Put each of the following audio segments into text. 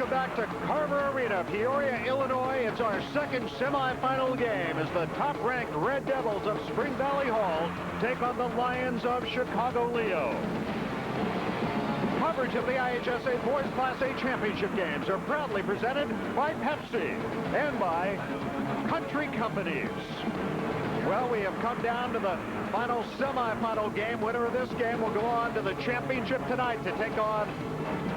Welcome back to Carver Arena, Peoria, Illinois. It's our second semifinal game as the top-ranked Red Devils of Spring Valley Hall take on the Lions of Chicago Leo. Coverage of the IHSA Boys Class A Championship games are proudly presented by Pepsi and by Country Companies. Well, we have come down to the final semifinal game. Winner of this game will go on to the championship tonight to take on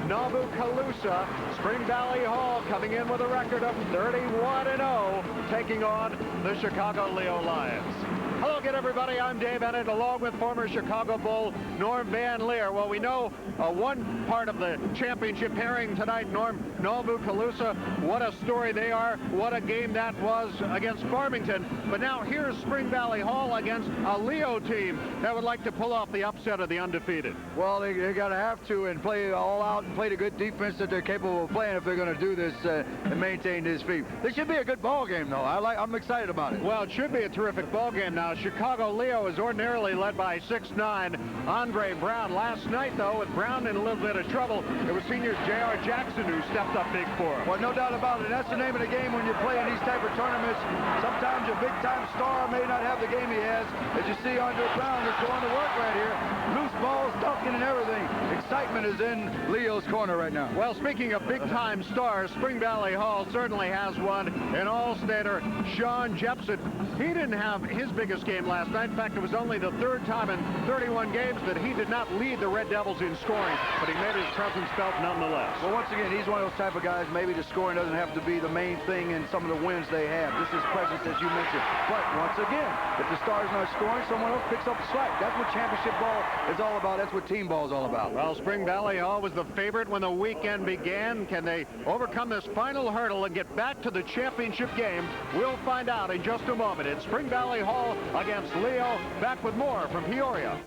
Nauvoo-Calusa. Spring Valley Hall coming in with a record of 31-0, taking on the Chicago Leo Lions. Hello again, everybody. I'm Dave Bennett, along with former Chicago Bull Norm Van Leer. Well, we know one part of the championship pairing tonight, Norm, Nauvoo-Calusa. What a story they are. What a game that was against Farmington. But now here's Spring Valley Hall against a Leo team that would like to pull off the upset of the undefeated. Well, they got to have to and play all out and play the good defense that they're capable of playing if they're going to do this and maintain this feat. This should be a good ball game, though. I'm excited about it. Well, it should be a terrific ball game now. Chicago Leo is ordinarily led by 6'9" Andre Brown. Last night, though, with Brown in a little bit of trouble, it was senior J.R. Jackson who stepped up big for him. Well, no doubt about it. That's the name of the game when you're playing these type of tournaments. Sometimes your big-time star may not have the game he has. As you see, Andre Brown is going to work right here. Loose balls, dunking, and everything. Excitement is in Leo's corner right now. Well, speaking of big-time stars, Spring Valley Hall certainly has one. An All-Stater, Sean Jepson. He didn't have his biggest game last night. In fact, it was only the third time in 31 games that he did not lead the Red Devils in scoring, but he made his presence felt nonetheless. Well, once again, he's one of those type of guys, maybe the scoring doesn't have to be the main thing in some of the wins they have. This is presence, as you mentioned. But once again, if the star's not scoring, someone else picks up the slack. That's what championship ball is all about. That's what team ball is all about. Well, Spring Valley Hall was the favorite when the weekend began. Can they overcome this final hurdle and get back to the championship game? We'll find out in just a moment. It's Spring Valley Hall against Leo. Back with more from Peoria.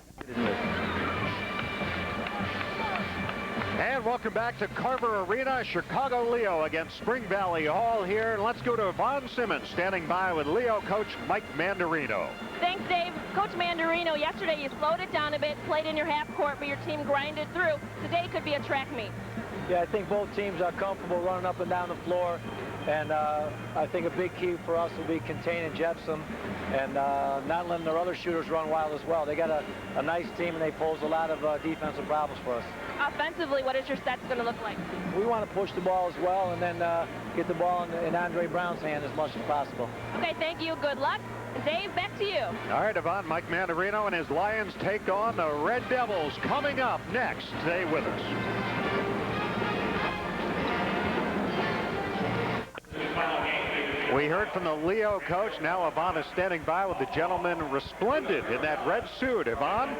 And welcome back to Carver Arena. Chicago Leo against Spring Valley Hall here. And let's go to Yvonne Simmons standing by with Leo coach Mike Mandarino. Thanks, Dave. Coach Mandarino, yesterday you slowed it down a bit, played in your half court, but your team grinded through. Today could be a track meet. Yeah, I think both teams are comfortable running up and down the floor. And I think a big key for us will be containing Jepson and not letting their other shooters run wild as well. They got a nice team, and they pose a lot of defensive problems for us. Offensively, what is your stats going to look like? We want to push the ball as well and then get the ball in Andre Brown's hand as much as possible. Okay, thank you. Good luck. Dave, back to you. All right, Yvonne, Mike Mandarino and his Lions take on the Red Devils coming up next. Stay with us. We heard from the Leo coach. Now Yvonne is standing by with the gentleman resplendent in that red suit. Yvonne?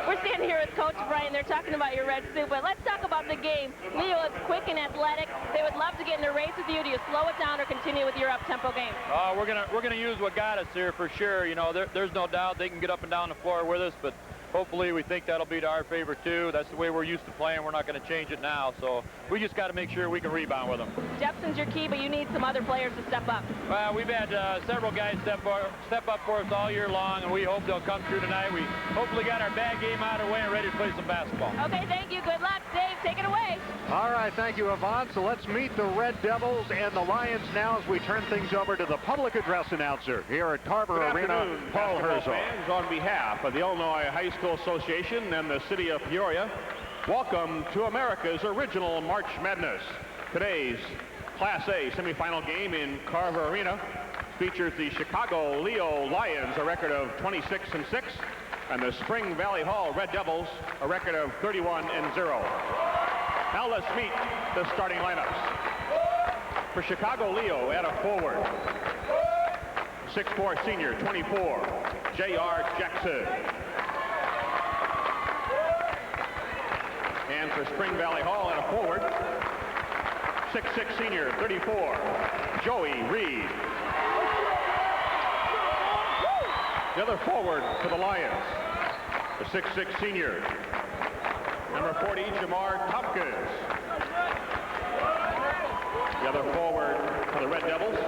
We're standing here with Coach Brian. They're talking about your red suit, but let's talk about the game. Leo is quick and athletic. They would love to get in a race with you. Do you slow it down or continue with your up-tempo game? We're gonna use what got us here for sure. You know, there's no doubt they can get up and down the floor with us, but hopefully we think that'll be to our favor too. That's the way we're used to playing. We're not going to change it now, so we just got to make sure we can rebound with them. Jepson's your key, but you need some other players to step up. Well, we've had several guys step up for us all year long, and we hope they'll come through tonight. We hopefully got our bad game out of the way and ready to play some basketball. Okay, thank you. Good luck. Dave, take it away. All right, thank you, Yvonne. So let's meet the Red Devils and the Lions now as we turn things over to the public address announcer here at Carver Arena, Paul Herzog. Fans, on behalf of the Illinois High School Association and the city of Peoria, welcome to America's original March Madness. Today's Class A semifinal game in Carver Arena features the Chicago Leo Lions, a record of 26-6, and the Spring Valley Hall Red Devils, a record of 31-0. Now let's meet the starting lineups. For Chicago Leo at a forward, 6'4" senior, 24, J.R. Jackson. And for Spring Valley Hall at a forward, 6'6" senior, 34, Joey Reed. The other forward for the Lions, the 6'6" senior, number 40, Jamar Tompkins. The other forward for the Red Devils,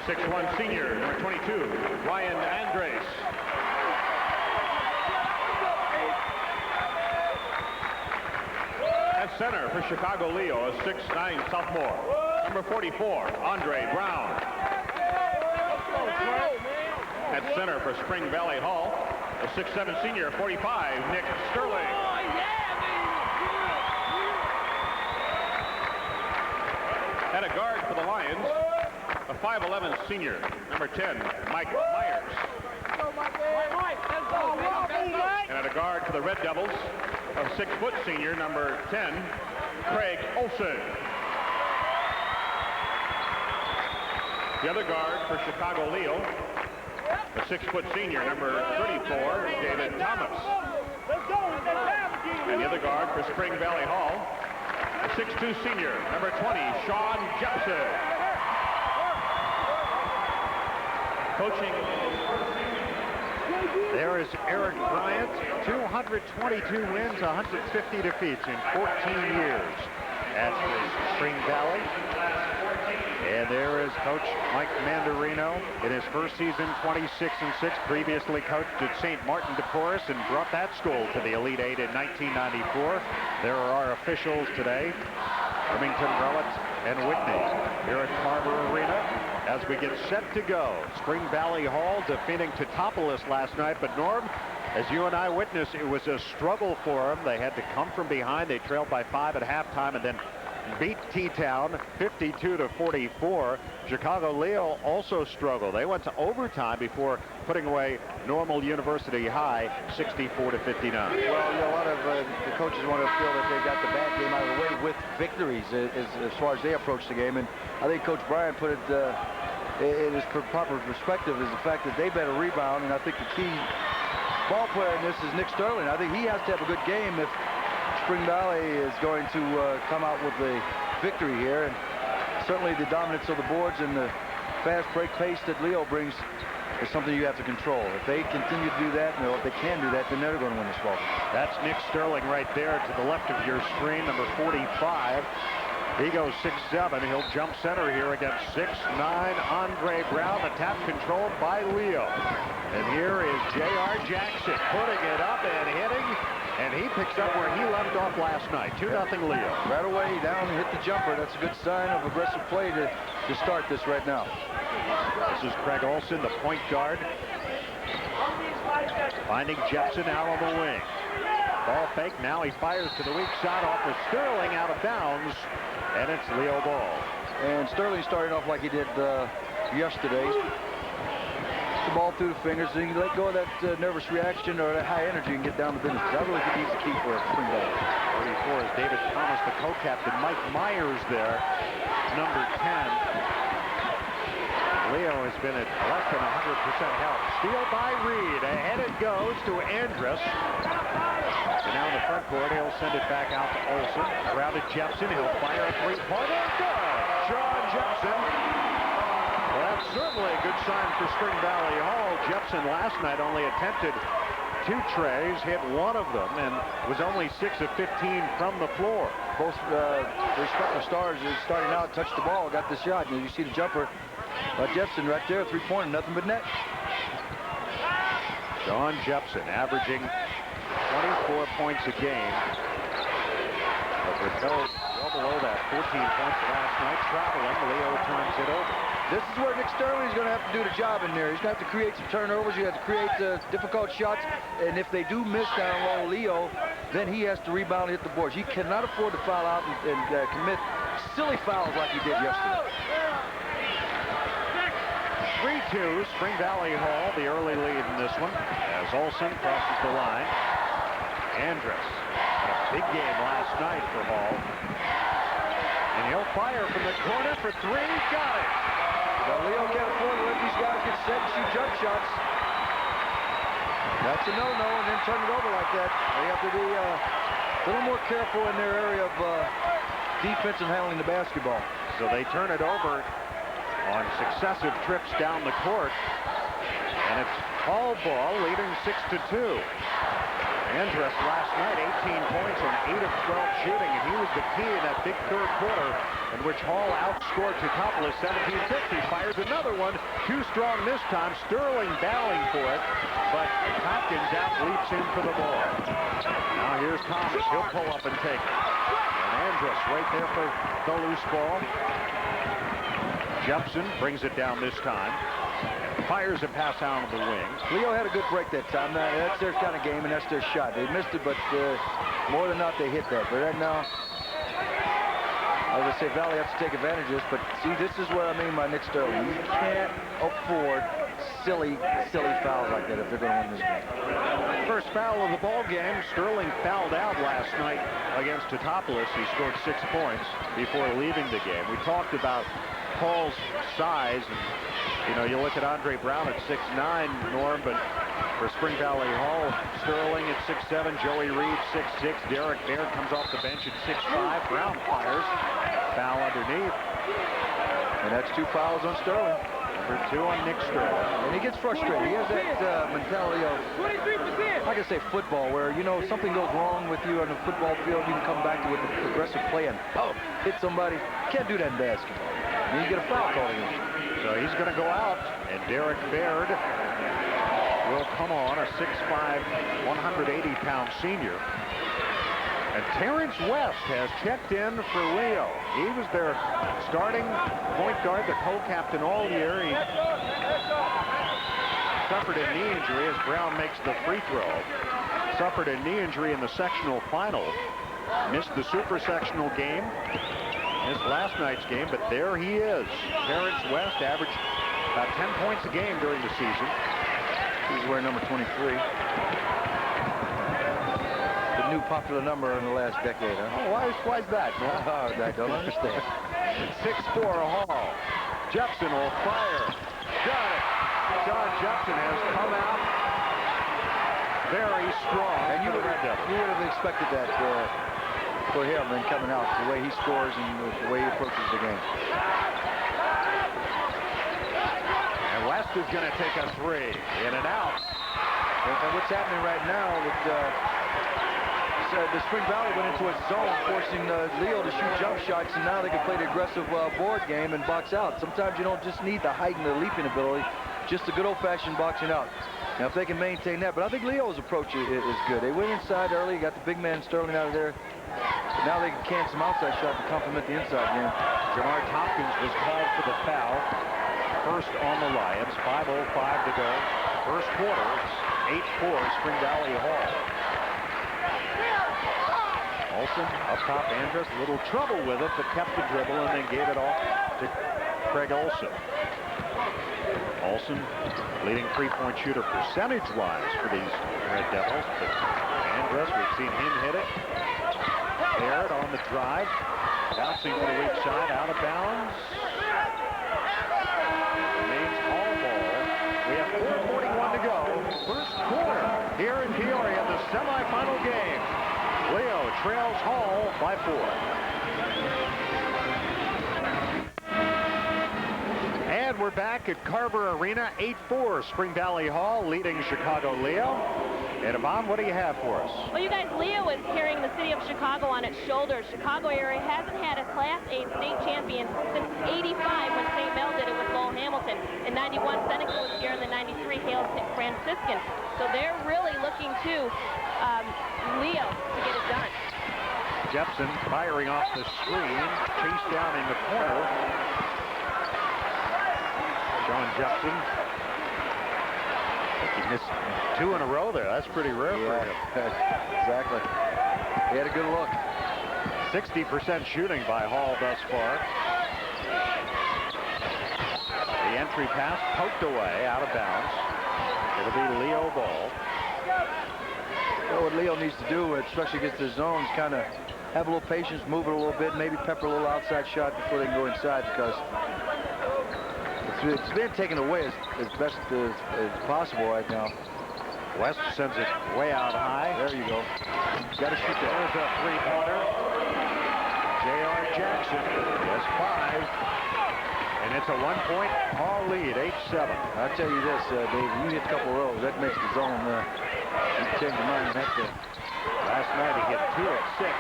6'1" senior, number 22, Ryan Andres. center for Chicago Leo, a 6'9" sophomore. Number 44, Andre Brown. At center for Spring Valley Hall, a 6'7" senior, 45, Nick Sterling. At a guard for the Lions, a 5'11" senior, number 10, Mike Myers. And at a guard for the Red Devils, a 6-foot senior, number 10, Craig Olson. The other guard for Chicago Leo, a 6-foot senior, number 34, David Thomas. And the other guard for Spring Valley Hall, a 6'2" senior, number 20, Sean Jepson. Coaching. There is Eric Bryant, 222 wins, 150 defeats in 14 years at Spring Valley. And there is Coach Mike Mandarino in his first season, 26-6, previously coached at St. Martin de Porres and brought that school to the Elite Eight in 1994. There are our officials today, Remington Rowett and Whitney, here at Carver Arena as we get set to go. Spring Valley Hall defeating Teutopolis last night, but Norm, as you and I witnessed, it was a struggle for them. They had to come from behind. They trailed by 5 at halftime and then beat T-Town 52-44. Chicago Leo also struggled. They went to overtime before putting away Normal University High 64-59. Well, you know, a lot of the coaches want to feel that they got the bad game out of the way with victories as far as they approach the game. And I think Coach Bryan put it in his proper perspective is the fact that they better rebound. And I think the key ball player in this is Nick Sterling. I think he has to have a good game if Spring Valley is going to come out with a victory here. And certainly the dominance of the boards and the fast break pace that Leo brings is something you have to control. If they continue to do that, and if they can do that, then they're going to win this ball. That's Nick Sterling right there to the left of your screen, number 45. He goes 6'7". He'll jump center here against 6'9" Andre Brown. The tap controlled by Leo. And here is J.R. Jackson putting it up and hitting. And he picks up where he left off last night. 2-0 Leo. Right away down and hit the jumper. That's a good sign of aggressive play to start this right now. This is Craig Olson, the point guard. Finding Jepson out on the wing. Ball fake. Now he fires to the weak side off of Sterling, out of bounds. And it's Leo ball. And Sterling started off like he did yesterday. The ball through the fingers, and you let go of that nervous reaction or that high energy and get down to business. I really think he's the key for a Spring Valley. 34 is David Thomas, the co-captain. Mike Myers there, number 10. Leo has been at less than 100% health. Steal by Reed. Ahead it goes to Andrus. And now in the front court, he'll send it back out to Olson. Crowded Jepson. He'll fire a three-pointer. Good. Sean Jepson. Well, that's certainly a good sign for Spring Valley Hall. Jepson last night only attempted 2 trays, hit 1 of them, and was only 6 of 15 from the floor. Both respective stars is starting out, touched the ball, got the shot. And you see the jumper by Jepson right there, 3-pointer, nothing but net. Sean Jepson averaging 24 points a game. But with well below that, 14 points last night. Traveling, Leo turns it over. This is where Nick Sterling is going to have to do the job in there. He's going to have to create some turnovers. You have to create difficult shots. And if they do miss down low Leo, then he has to rebound and hit the boards. He cannot afford to foul out and commit silly fouls like he did yesterday. 3-2, Spring Valley Hall, the early lead in this one, as Olson crosses the line. Andrus had a big game last night for Hall. And he'll fire from the corner for 3. Got it. But Leo can't afford to let these guys get set and shoot jump shots. That's a no-no, and then turn it over like that. They have to be a little more careful in their area of defense and handling the basketball. So they turn it over on successive trips down the court. And it's Hall ball, leading 6-2. Andrus last night, 18 points on 8 of 12 shooting, and he was the key in that big third quarter in which Hall outscored Teutopolis 17-6. He fires another one, too strong this time. Sterling battling for it, but Hopkins out leaps in for the ball. Now here's Thomas. He'll pull up and take it. And Andrus right there for the loose ball. Jepson brings it down this time. Fires a pass out of the wing. Leo had a good break that time. That's their kind of game, and that's their shot. They missed it, but more than not, they hit that. But right now, I was going to say Valley has to take advantage of this, but see, this is what I mean by Nick Sterling. You can't afford silly fouls like that if they're going to win this game. First foul of the ball game. Sterling fouled out last night against Totopoulos. He scored 6 points before leaving the game. We talked about Hall's size, and you know, you look at Andre Brown at 6'9", Norm, but for Spring Valley Hall, Sterling at 6'7", Joey Reed 6'6", Derek Baird comes off the bench at 6'5", Brown fires, foul underneath. And that's 2 fouls on Sterling. Number 2 on Nick Sterling. And he gets frustrated. He has that mentality of, like I say, football, where, you know, something goes wrong with you on the football field, you can come back to it with aggressive play and, hit somebody. Can't do that in basketball. And you get a foul called against him. So he's going to go out, and Derek Baird will come on, a 6'5", 180-pound senior. And Terrence West has checked in for Leo. He was their starting point guard, the co-captain all year. He suffered a knee injury as Brown makes the free throw. Suffered a knee injury in the sectional final. Missed the super sectional game. Missed last night's game, but there he is. Terrence West averaged about 10 points a game during the season. He's wearing number 23. The new popular number in the last decade, huh? Oh, why is that? Oh, I don't understand. 6'4" Hall. Jepson will fire. Got it. John Jepson has come out very strong. And you would have expected that for him and coming out, the way he scores and the way he approaches the game. And West is going to take a 3. In and out. And what's happening right now with the Spring Valley went into a zone, forcing Leo to shoot jump shots, and now they can play the aggressive board game and box out. Sometimes you don't just need the height and the leaping ability, just a good old-fashioned boxing out. Now, if they can maintain that, but I think Leo's approach is good. They went inside early, got the big man Sterling out of there. Now they can can some outside shot to complement the inside game. Jamar Tompkins was called for the foul. First on the Lions. 5:05 to go. First quarter. It's 8-4 Spring Valley Hall. Olsen up top. Andrus, a little trouble with it, but kept the dribble and then gave it off to Craig Olsen. Olsen, leading three-point shooter percentage-wise for these Red Devils, but Andrus, we've seen him hit it. Baird on the drive, bouncing to the weak side, out of bounds. Remains all ball. We have 4:41 to go. First quarter here in Peoria, the semifinal game. Leo trails Hall by 4. And we're back at Carver Arena, 8-4 Spring Valley Hall leading Chicago Leo. And Yvonne, what do you have for us? Well, you guys, Leo is carrying the city of Chicago on its shoulders. Chicago area hasn't had a Class A state champion since '85 when St. Mel did it with Lowell Hamilton. In '91, Seneca was here, in the '93 Hale Franciscan. So they're really looking to Leo to get it done. Jepson firing off the screen, chased down in the corner. Sean Jepson. He missed 2 in a row there. That's pretty rare for him. Exactly. He had a good look. 60% shooting by Hall thus far. The entry pass poked away, out of bounds. It'll be Leo ball. Well, what Leo needs to do, especially against the zones, kind of have a little patience, move it a little bit, maybe pepper a little outside shot before they can go inside, because it's been taken away as best as possible right now. West sends it way out high. There you go. Got to shoot that. There's a three-pointer. J.R. Jackson has 5. And it's a 1-point Hall lead, 8-7. I'll tell you this, Dave, you hit a couple of rows, that makes the zone, you change your mind. Last night he hit 2 of 6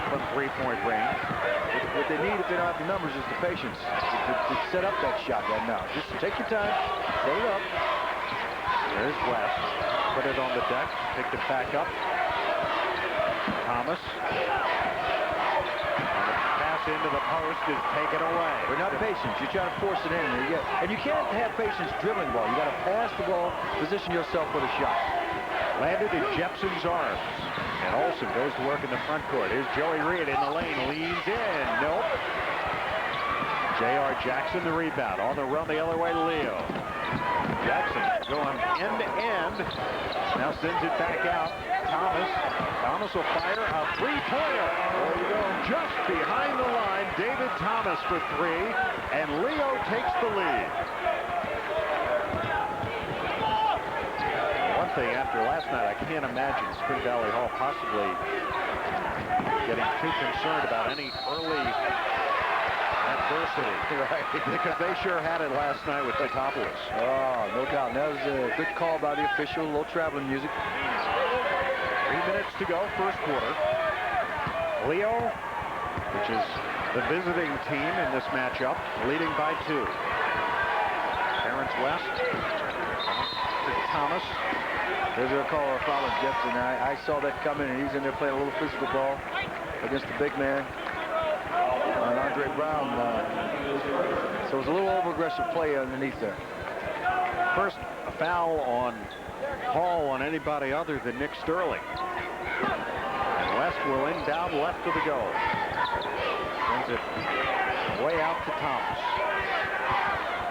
from three-point range. What they need if they don't have the numbers is the patience to set up that shot right now. Just take your time, set it up. There's West. Put it on the deck, picked it back up. Thomas. into the post is taken away. We're not patient. You're trying to force it in. And you can't have patience dribbling ball. You got to pass the ball, position yourself for the shot. Landed in Jepson's arms. And Olsen goes to work in the front court. Here's Joey Reed in the lane. Leans in. Nope. J.R. Jackson the rebound. On the run the other way to Leo. Jackson going end to end. Now sends it back out. Thomas will fire a three-pointer. There you go. Just behind the line, David Thomas for three. And Leo takes the lead. One thing after last night, I can't imagine Spring Valley Hall possibly getting too concerned about any early adversity. Right. Because they sure had it last night with Nicopolis. Oh, no doubt. That was a good call by the official. A little traveling music. 3 minutes to go, first quarter. Leo, which is the visiting team in this matchup, leading by 2. Terrence West to Thomas. There's a call of foul on Jepson. I saw that coming, and he's in there playing a little physical ball against the big man. And Andre Brown. So it was a little over-aggressive play underneath there. First foul on Hall on anybody other than Nick Sterling. And West will inbound left of the goal. Sends it way out to Thomas.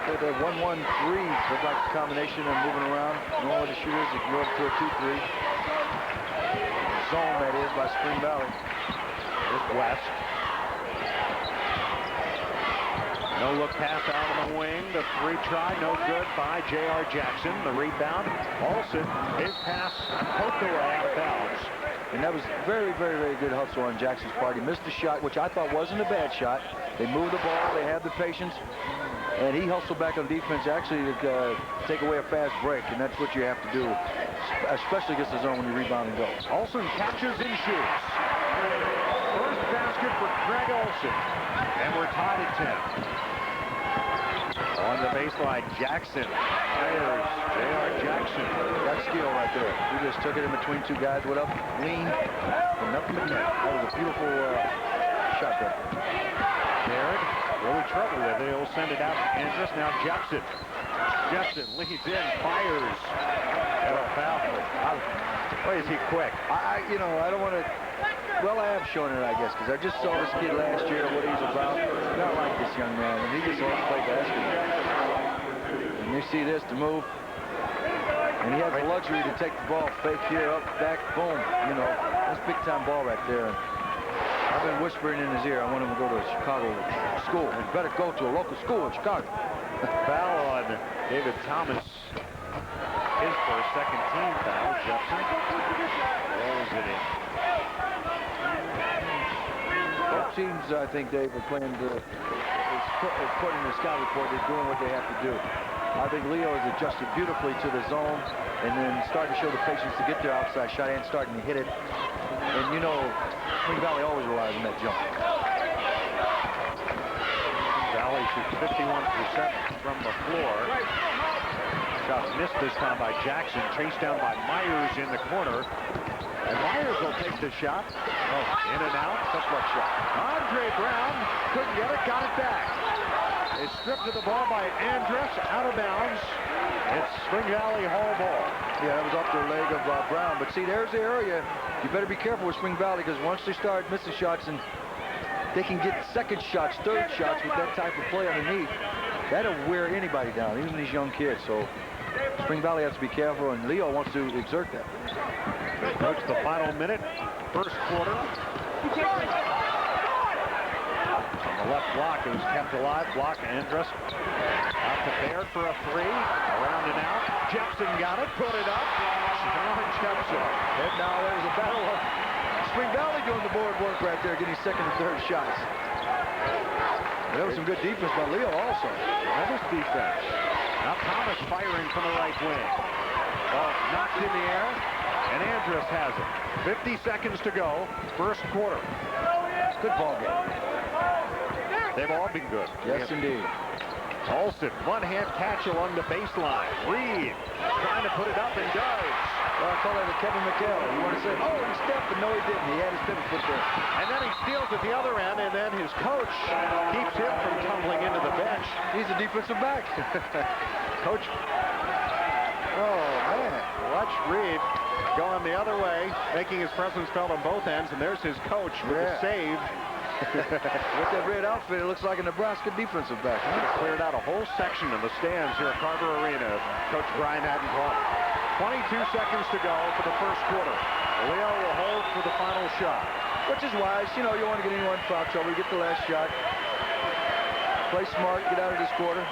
So the 1-1-3 look like the combination and moving around. Normally the shooters ignore it to a 2-3. Zone, that is, by Spring Valley. Here's West. No look pass out of the wing. The three try, no good by J.R. Jackson. The rebound. Olsen, his pass poked away out of bounds. And that was very, very, very good hustle on Jackson's part. He missed the shot, which I thought wasn't a bad shot. They moved the ball. They had the patience. And he hustled back on defense, actually, to take away a fast break. And that's what you have to do, especially against the zone when you rebound and go. Olsen catches and shoots. First basket for Craig Olsen. And we're tied at 10. On the baseline, Jackson fires. J.R. Jackson. That skill right there. He just took it in between two guys, went up, leaned, and nothing but net. That was a beautiful shot there. Garrett, really trouble with it. He'll send it out to Andrus. Now Jepson. Jepson leads in, fires. And a foul. Boy, is he quick. I don't want to. Well, I have shown it, I guess, because I just saw this kid last year, what he's about. Not like this young man, and he just wants to play basketball. And you see this, the move. And he has the luxury to take the ball, fake here, up, back, boom. You know, that's big-time ball right there. I've been whispering in his ear, I want him to go to a Chicago school. He better go to a local school in Chicago. Foul on David Thomas. His first, second team foul. Jepson rolls it in. Both teams, I think, Dave, are playing according to the scout report, they're doing what they have to do. I think Leo has adjusted beautifully to the zone and then starting to show the patience to get their outside shot and starting to hit it. And, you know, Spring Valley always relies on that jump. Valley shoots 51% from the floor. Shot missed this time by Jackson. Chased down by Myers in the corner. And Myers will take the shot. Oh, in and out. Tough luck shot. Andre Brown couldn't get it, got it back. It's stripped to the ball by Andrus, out of bounds. It's Spring Valley Hall ball. Yeah, that was off the leg of Brown. But see, there's the area. You better be careful with Spring Valley, because once they start missing shots and they can get second shots, third shots with that type of play underneath, that'll wear anybody down, even these young kids. So Spring Valley has to be careful, and Leo wants to exert that. Approach the final minute, first quarter. On the left block, it was kept alive. Block, Andrus. Out to Baird for a three. Around and out. Jepson got it, put it up. John Jepson. And now there's a battle of Spring Valley doing the board work right there, getting second and third shots. There was some good defense by Leo also. Tremendous defense. Now Thomas firing from the right wing. Ball knocked in the air, and Andrus has it. 50 seconds to go, first quarter. Good ball game. They've all been good. Yes, indeed. Olsen, one-hand catch along the baseline. Reed trying to put it up and does. Well, I call it a Kevin McHale. You want to say, oh, he stepped, but no, he didn't. He had his pivot foot there. And then he steals at the other end, and then his coach keeps him from tumbling into the bench. He's a defensive back. Coach, oh, man. Watch Reed going the other way, making his presence felt on both ends, and there's his coach with the save. With that red outfit, it looks like a Nebraska defensive back. Huh? Cleared out a whole section of the stands here at Carver Arena. Coach Brian Haddon brought 22 seconds to go for the first quarter. Leo will hold for the final shot. Which is wise. You know, you want to get anyone in foul trouble. You get the last shot. Play smart. Get out of this quarter.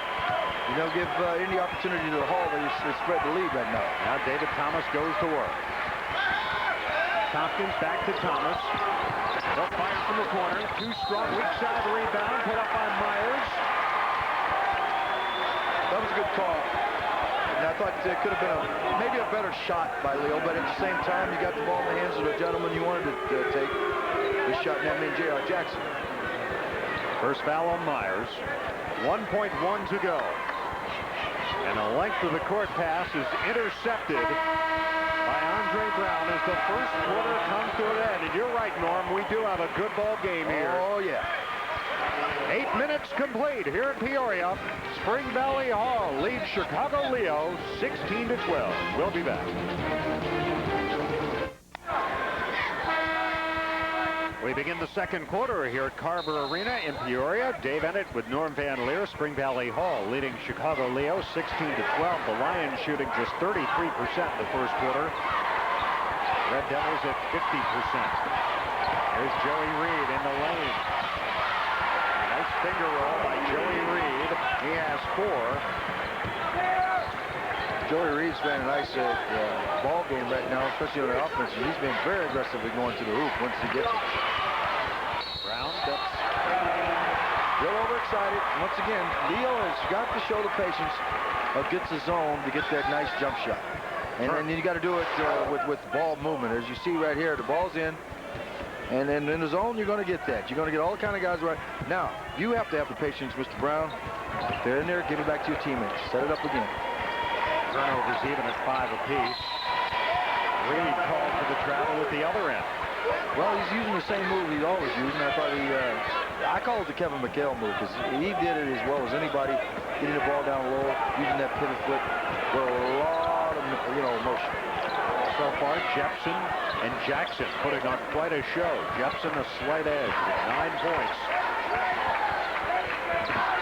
You don't give any opportunity to the Hall to spread the lead right now. Now David Thomas goes to work. Tompkins back to Thomas. They'll fire from the corner. Too strong, weak side rebound, put up by Myers. That was a good call. And I thought it could have been maybe a better shot by Leo, but at the same time, you got the ball in the hands of the gentleman you wanted to take this shot, and that means J.R. Jackson. First foul on Myers. 1.1 to go. And the length of the court pass is intercepted by Andre Brown as the first quarter comes to an end. And you're right, Norm, we do have a good ball game here. Oh, yeah. 8 minutes complete here in Peoria. Spring Valley Hall leads Chicago Leo 16-12. We'll be back. We begin the second quarter here at Carver Arena in Peoria. Dave Ennett with Norm Van Leer. Spring Valley Hall leading Chicago Leo 16-12. The Lions shooting just 33% in the first quarter. Red Devils at 50%. There's Joey Reed in the lane. Nice finger roll by Joey Reed. He has 4. Joey Reed's playing a nice ball game right now, especially on the offense. He's been very aggressively going to the hoop once he gets it. Brown steps. Real overexcited. Once again, Leo has got to show the patience of gets the zone to get that nice jump shot. And then you got to do it with ball movement. As you see right here, the ball's in. And then in the zone, you're going to get that. You're going to get all kind of guys right. Now, you have to have the patience, Mr. Brown. If they're in there, give it back to your teammates. Set it up again. Turnovers even at 5 apiece. Reed called for the travel at the other end. Well, he's using the same move he's always using. I thought I call it the Kevin McHale move because he did it as well as anybody, getting the ball down low, using that pivot foot with a lot of, motion. So far, Jepson and Jackson putting on quite a show. Jepson a slight edge with 9 points.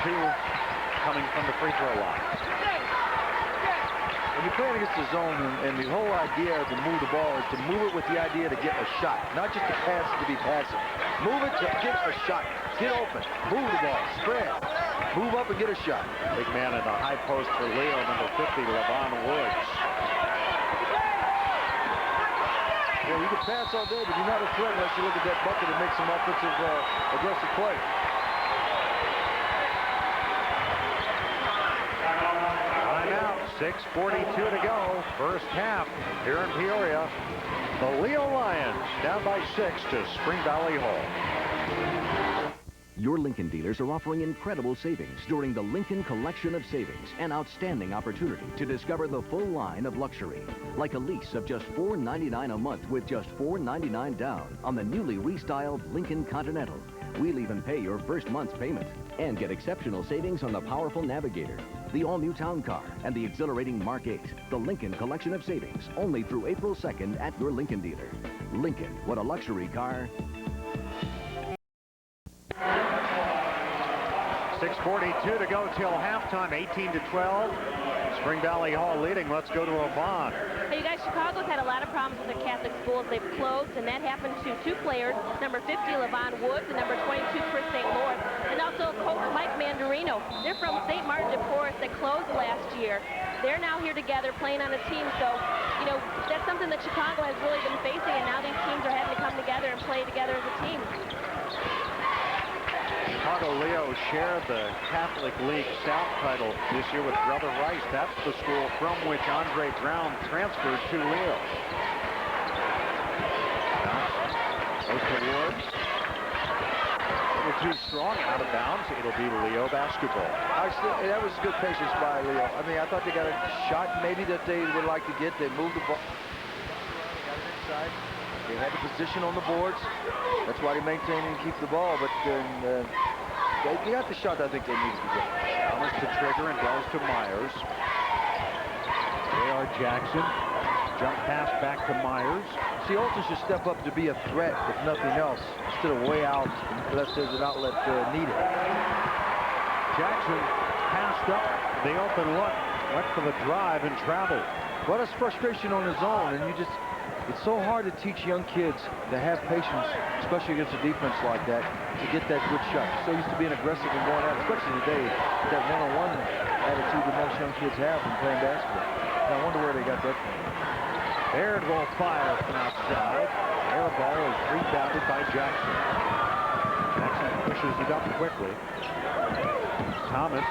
2 coming from the free throw line. When you're playing against the zone, and the whole idea to move the ball is to move it with the idea to get a shot, not just to pass it to be passive. Move it to get a shot. Get open. Move the ball. Spread. Move up and get a shot. Big man in the high post for Leo, number 50, Levon Woods. Yeah, you can pass all day, but you're not a threat unless you look at that bucket and make some offensive, aggressive play. Timeout. 6:42 to go. First half here in Peoria. The Leo Lions down by 6 to Spring Valley Hall. Your Lincoln dealers are offering incredible savings during the Lincoln Collection of Savings, an outstanding opportunity to discover the full line of luxury, like a lease of just $4.99 a month with just $4.99 down on the newly restyled Lincoln Continental. We'll even pay your first month's payment and get exceptional savings on the powerful Navigator, the all-new Town Car, and the exhilarating Mark 8. The Lincoln Collection of Savings, only through April 2nd at your Lincoln dealer. Lincoln, what a luxury car. 6:42 to go till halftime, 18-12. Spring Valley Hall leading. Let's go to Yvonne. Hey, you guys, Chicago's had a lot of problems with their Catholic schools. They've closed, and that happened to 2 players, number 50, Levon Woods, and number 22, Chris St. Louis, and also Coach Mike Mandarino. They're from St. Martin de Porres that closed last year. They're now here together playing on a team, so, that's something that Chicago has really been facing, and now these teams are having to come together and play together as a team. Chicago Leo shared the Catholic League South title this year with Brother Rice. That's the school from which Andre Brown transferred to Leo. Goes to Woods. Little too strong, out of bounds. It'll be Leo basketball. Actually, that was good patience by Leo. I mean, I thought they got a shot maybe that they would like to get. They moved the ball. They got it inside. They had the position on the boards. That's why they maintained and keep the ball. But they got the shot I think they needed to get. Thomas to Trigger and Bells to Myers. J.R. Jackson. Jump pass back to Myers. See, Olsen should step up to be a threat, if nothing else, instead of way out unless there's an outlet needed. Jackson passed up the open look, went for the drive and traveled. Well, that's frustration on his own, and it's so hard to teach young kids to have patience, especially against a defense like that, to get that good shot. So used to being aggressive and going out, especially today, that one-on-one attitude that most young kids have when playing basketball. And I wonder where they got that from. Baird will fire from outside. Air ball is rebounded by Jackson. Jackson pushes it up quickly. Thomas.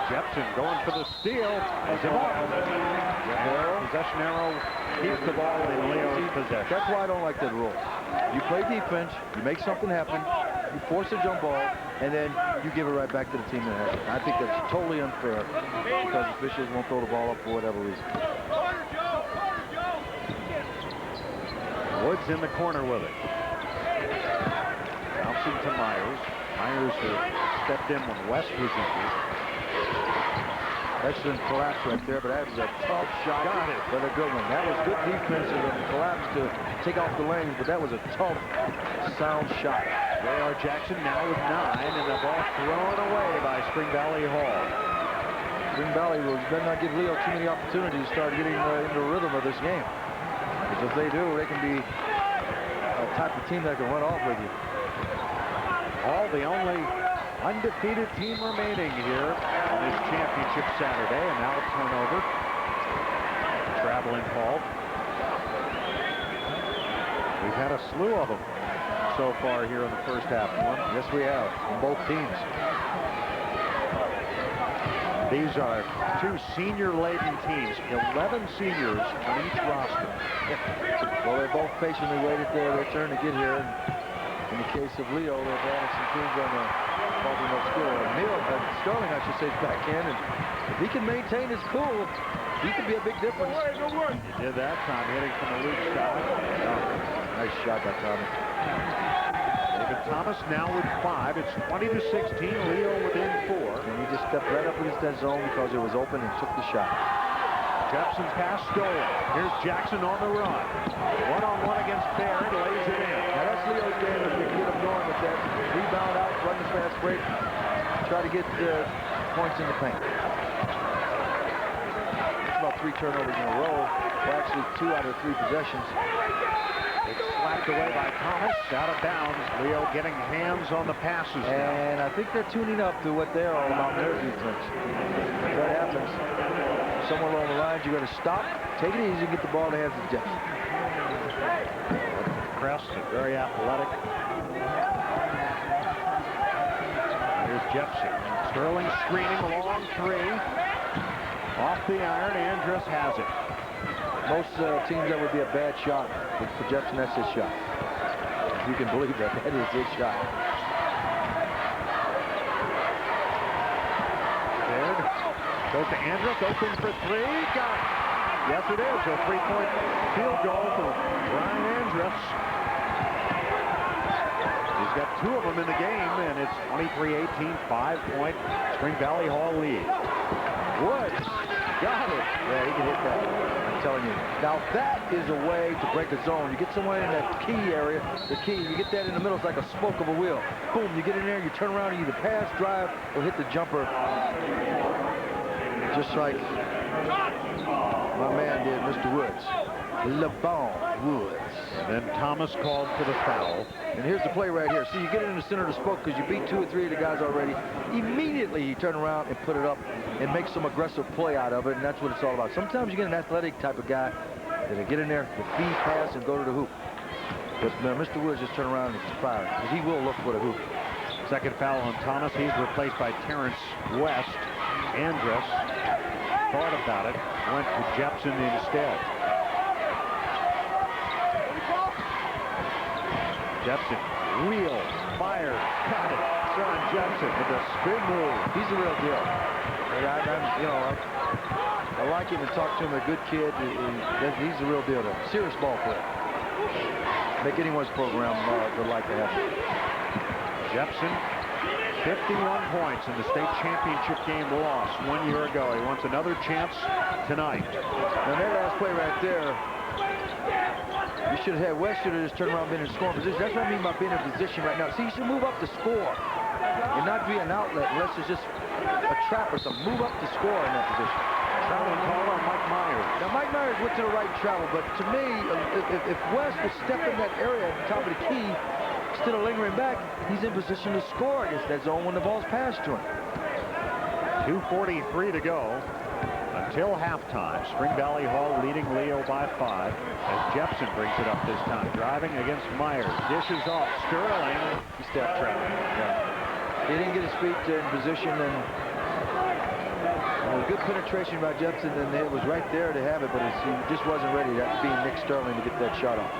Jepson going for the steal. Possession arrow keeps the ball in Leo's possession. That's why I don't like that rule. You play defense, you make something happen, you force a jump ball, and then you give it right back to the team that has it. I think that's totally unfair because officials won't throw the ball up for whatever reason. Woods in the corner with it. Bouncing to Myers. Myers stepped in when West was injured. Excellent collapse right there, but that was a tough shot. Got it. But a good one. That was good defense and a collapse to take off the lanes, but that was a tough, sound shot. J.R. Jackson now with 9, and the ball thrown away by Spring Valley Hall. Spring Valley better not give Leo too many opportunities to start getting into the rhythm of this game. Because if they do, they can be a type of team that can run off with you. All the only undefeated team remaining here on this championship Saturday, and now a turnover. Traveling call. We've had a slew of them so far here in the first half. Yes, we have, on both teams. These are two senior-laden teams, 11 seniors on each roster. Well, they both patiently waited their turn to get here. In the case of Leo, they've added some teams on the probably no score. Sterling, I should say, is back in, and if he can maintain his cool, he could be a big difference. He did that time, hitting from a loose shot. Oh, nice shot by Thomas. David Thomas now with 5. It's 20-16. Leo within 4. And he just stepped right up against that zone because it was open and took the shot. Jepson's pass stolen. Here's Jackson on the run. One-on-one against Baird, lays it in. Now that's Leo's game if you can get him going with that. Rebound out, run the fast break, try to get points in the paint. It's about 3 turnovers in a row. Well, actually 2 out of 3 possessions. It's slapped away by Thomas, out of bounds. Leo getting hands on the passes and I think they're tuning up to what they're all about in their defense. If that happens, somewhere along the lines, you got to stop, take it easy, and get the ball in the hands of Jepson. Crest, very athletic. Here's Jepson. Sterling screening, long 3. Off the iron, Andrus has it. Most teams, that would be a bad shot. But for Jepson, that's his shot. If you can believe that, that is his shot. Baird goes to Andrus, open for 3. Got it. Yes, it is. A 3-point field goal for Brian Andrus. He's got 2 of them in the game, and it's 23-18, 5-point Spring Valley Hall lead. Woods got it. Yeah, he can hit that. I'm telling you. Now that is a way to break a zone. You get someone in that key area, the key, you get that in the middle, it's like a spoke of a wheel. Boom, you get in there, you turn around, you either pass, drive, or hit the jumper. Just like my man did, Mr. Woods. LeBron Woods. And then Thomas called for the foul. And here's the play right here. See, you get it in the center of the spoke because you beat 2 or 3 of the guys already. Immediately, you turn around and put it up and make some aggressive play out of it, and that's what it's all about. Sometimes you get an athletic type of guy that'll get in there, the feed, pass, and go to the hoop. But Mr. Woods just turn around and fire because he will look for the hoop. Second foul on Thomas. He's replaced by Terrence West. Andrus thought about it, went to Jepson instead. Jepson, wheel, fire, got it. son, Jepson, with the spin move. He's the real deal. I like him and talk to him. A good kid. He's the real deal. A serious ball player. Make anyone's program would like to have him. Jepson, 51 points in the state championship game loss 1 year ago. He wants another chance tonight. Now that last play right there, you should have had West should have just turned around and been in scoring position. That's what I mean by being in position right now. See, you should move up to score and not be an outlet unless it's just a trap or something. Move up to score in that position. Traveling call on Mike Myers. Now, Mike Myers went to the right and travel, but to me, if West would step in that area at the top of the key, instead of lingering back, he's in position to score against that zone when the ball's passed to him. 2:43 to go until halftime. Spring Valley Hall leading Leo by 5 as Jepson brings it up this time. Driving against Myers. Dishes off. Sterling. He stepped trapping. Yeah. He didn't get his feet in position, and good penetration by Jepson, and it was right there to have it, but he just wasn't ready. That being Nick Sterling to get that shot off.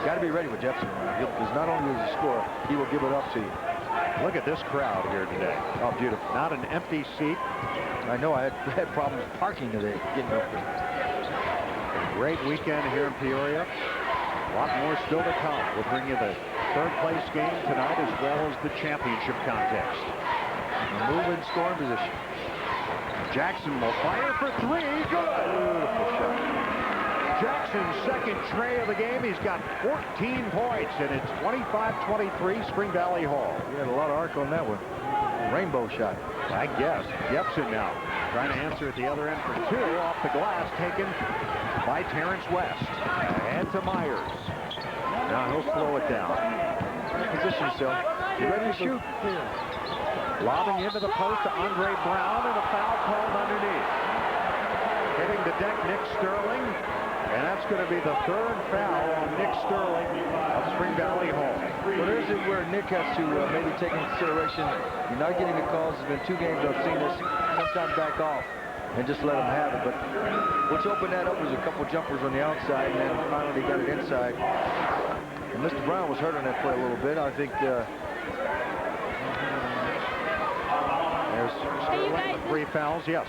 Got to be ready with Jepson, because not only does he score, he will give it up to you. Look at this crowd here today. Oh, beautiful. Not an empty seat. I know I had problems parking today, getting up there. A great weekend here in Peoria. A lot more still to come. We'll bring you the third place game tonight as well as the championship contest. Move in scoring position. Jackson will fire for 3. Good. Beautiful shot. Jackson's second tray of the game. He's got 14 points, and it's 25-23 Spring Valley Hall. He had a lot of arc on that one. Rainbow shot. I guess. Jepson now trying to answer at the other end for 2. Off the glass, taken by Terrence West. Ahead to Myers. Now he'll slow it down. Position yourself. You ready to shoot? Lobbing into the post to Andre Brown, and a foul called underneath. Hitting the deck, Nick Sterling, and that's going to be the third foul on Nick Sterling of Spring Valley Hall. Well, there's it where Nick has to maybe take into consideration. You're not getting the calls. There's been 2 games I've seen this. Sometimes back off and just let him have it. But what you opened that up was a couple jumpers on the outside, and then finally got it inside. And Mr. Brown was hurt on that play a little bit. I think. There's Sterling with 3 fouls, yes.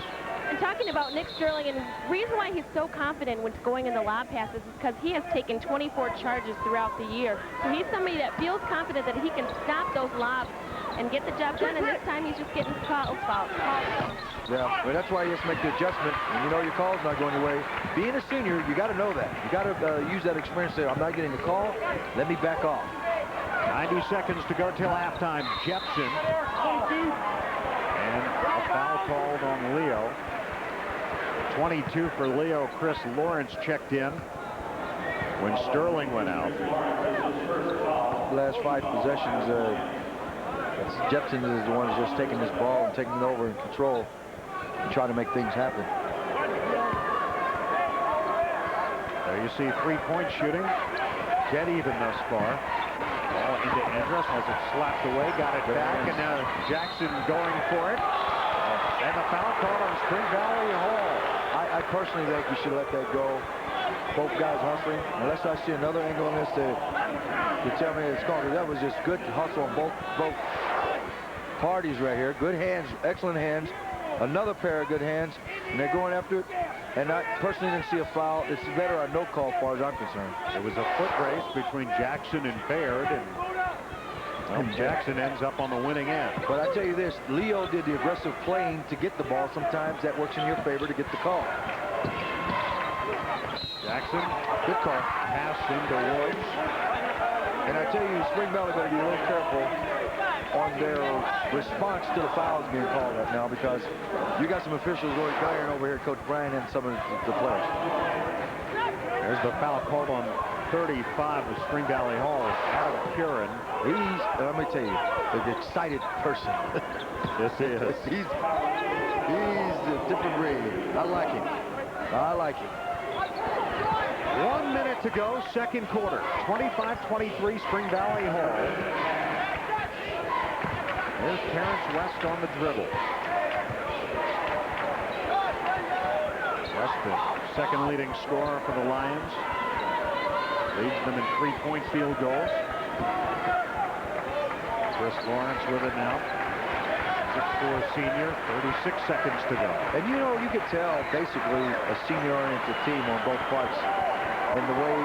And talking about Nick Sterling, and the reason why he's so confident when going in the lob passes is because he has taken 24 charges throughout the year. So he's somebody that feels confident that he can stop those lobs and get the job done, and this time he's just getting fouls. Yeah, but that's why he has to make the adjustment. And you know your call's not going your way. Being a senior, you got to know that. You got to use that experience. Say, I'm not getting the call. Let me back off. 90 seconds to go till halftime. Jepson. And a foul called on Leo. 22 for Leo. Chris Lawrence checked in when Sterling went out. Last 5 possessions, Jepson is the one who's just taking this ball and taking it over in control and trying to make things happen. There you see 3-point shooting. Dead even thus far. Ball into Andrus, has it slapped away, got it back, and now Jackson going for it. And the foul call on Spring Valley Hall. I personally think you should let that go. Both guys hustling. Unless I see another angle on this to tell me it's called. That was just good hustle on both parties right here. Good hands, excellent hands. Another pair of good hands, and they're going after it. And I personally didn't see a foul. It's better a no call as far as I'm concerned. It was a foot race between Jackson and Baird, and Jackson ends up on the winning end. But I tell you this, Leo did the aggressive playing to get the ball. Sometimes that works in your favor to get the call. Jackson, good call. Pass into Woods. And I tell you, Spring Valley better be a little careful on their response to the fouls being called right now, because you got some officials already glaring over here, Coach Bryan and some of the players. There's the foul called on 35 of Spring Valley Hall. Adam Curran. He's, let me tell you, an excited person. Yes, he is. He's a different breed. I like him. I like him. 1 minute to go, second quarter. 25-23 Spring Valley Hall. There's Terrence West on the dribble. West, the second leading scorer for the Lions. Leads them in 3-point field goals. Chris Lawrence with it now. 6'4" senior, 36 seconds to go. And you know, you could tell basically a senior-oriented team on both parts in the way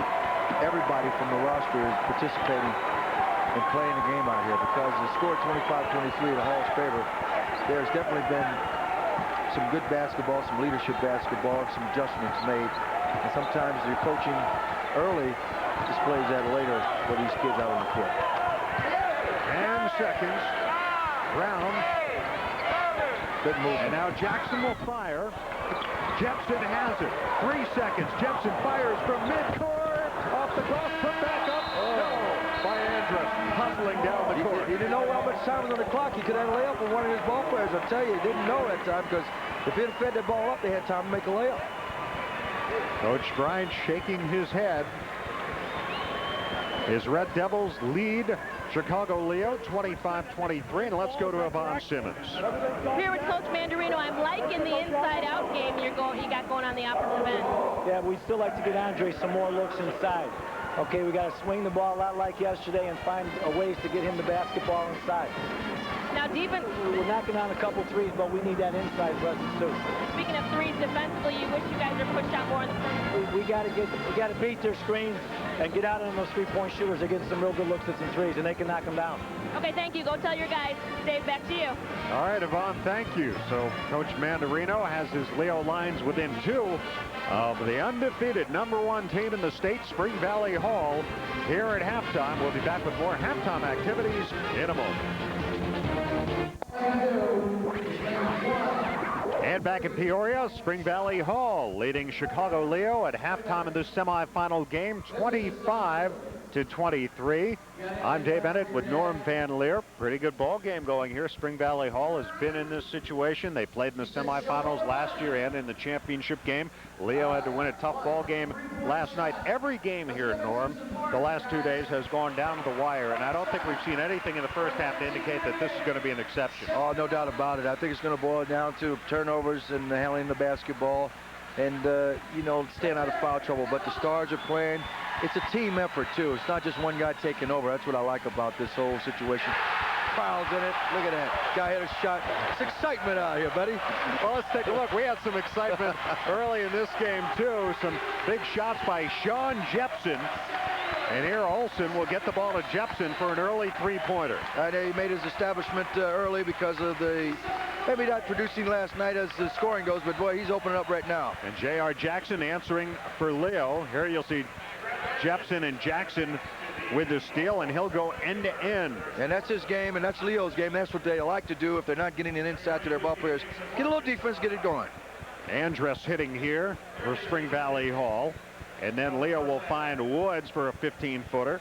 everybody from the roster is participating in playing the game out here, because the score 25-23 in the Hall's favor. There's definitely been some good basketball, some leadership basketball, some adjustments made. And sometimes your coaching early displays that later for these kids out on the court. 10 seconds. Brown. Good move. And now Jackson will fire. Jepson has it. 3 seconds. Jepson fires from midcourt. Off the cross, put back up. No, by Andrus, hustling down the court. He didn't know how much time was on the clock. He could have a layup with one of his ball players. I'll tell you, he didn't know that time, because if he'd have fed that ball up, they had time to make a layup. Coach Bryant shaking his head. His Red Devils lead Chicago Leo 25-23, and let's go to Yvonne Simmons. Here with Coach Mandarino, I'm liking the inside-out game you got going on the offensive end. Yeah, we'd still like to get Andre some more looks inside. Okay, we got to swing the ball a lot like yesterday and find ways to get him the basketball inside. Now, defense. We're knocking down a couple threes, but we need that inside presence too. Speaking of threes, defensively, you wish you guys were pushed out more in the front. We got to beat their screens and get out on those three-point shooters. They're getting some real good looks at some threes, and they can knock them down. Okay, thank you. Go tell your guys. Dave, back to you. All right, Yvonne, thank you. So Coach Mandarino has his Leo lines within 2 of the undefeated #1 team in the state, Spring Valley Hall, here at halftime. We'll be back with more halftime activities in a moment. And back in Peoria, Spring Valley Hall leading Chicago Leo at halftime in this semifinal game, 25-23. I'm Dave Bennett with Norm Van Leer. Pretty good ball game going here. Spring Valley Hall has been in this situation. They played in the semifinals last year and in the championship game. Leo had to win a tough ball game last night. Every game here, Norm, the last 2 days has gone down to the wire, and I don't think we've seen anything in the first half to indicate that this is going to be an exception. Oh, no doubt about it. I think it's going to boil down to turnovers and handling the basketball and, you know, staying out of foul trouble. But the Stars are playing. It's a team effort, too. It's not just one guy taking over. That's what I like about this whole situation. Fouls in it. Look at that. Guy hit a shot. It's excitement out here, buddy. Well, let's take a look. We had some excitement early in this game, too. Some big shots by Sean Jepson. And here Olsen will get the ball to Jepson for an early three-pointer. He made his establishment early because of the maybe not producing last night as the scoring goes, but boy, he's opening up right now. And J.R. Jackson answering for Leo. Here you'll see Jepson and Jackson with the steal, and he'll go end-to-end. And that's his game, and that's Leo's game. That's what they like to do if they're not getting it inside to their ball players. Get a little defense, get it going. Andrus hitting here for Spring Valley Hall. And then Leo will find Woods for a 15-footer.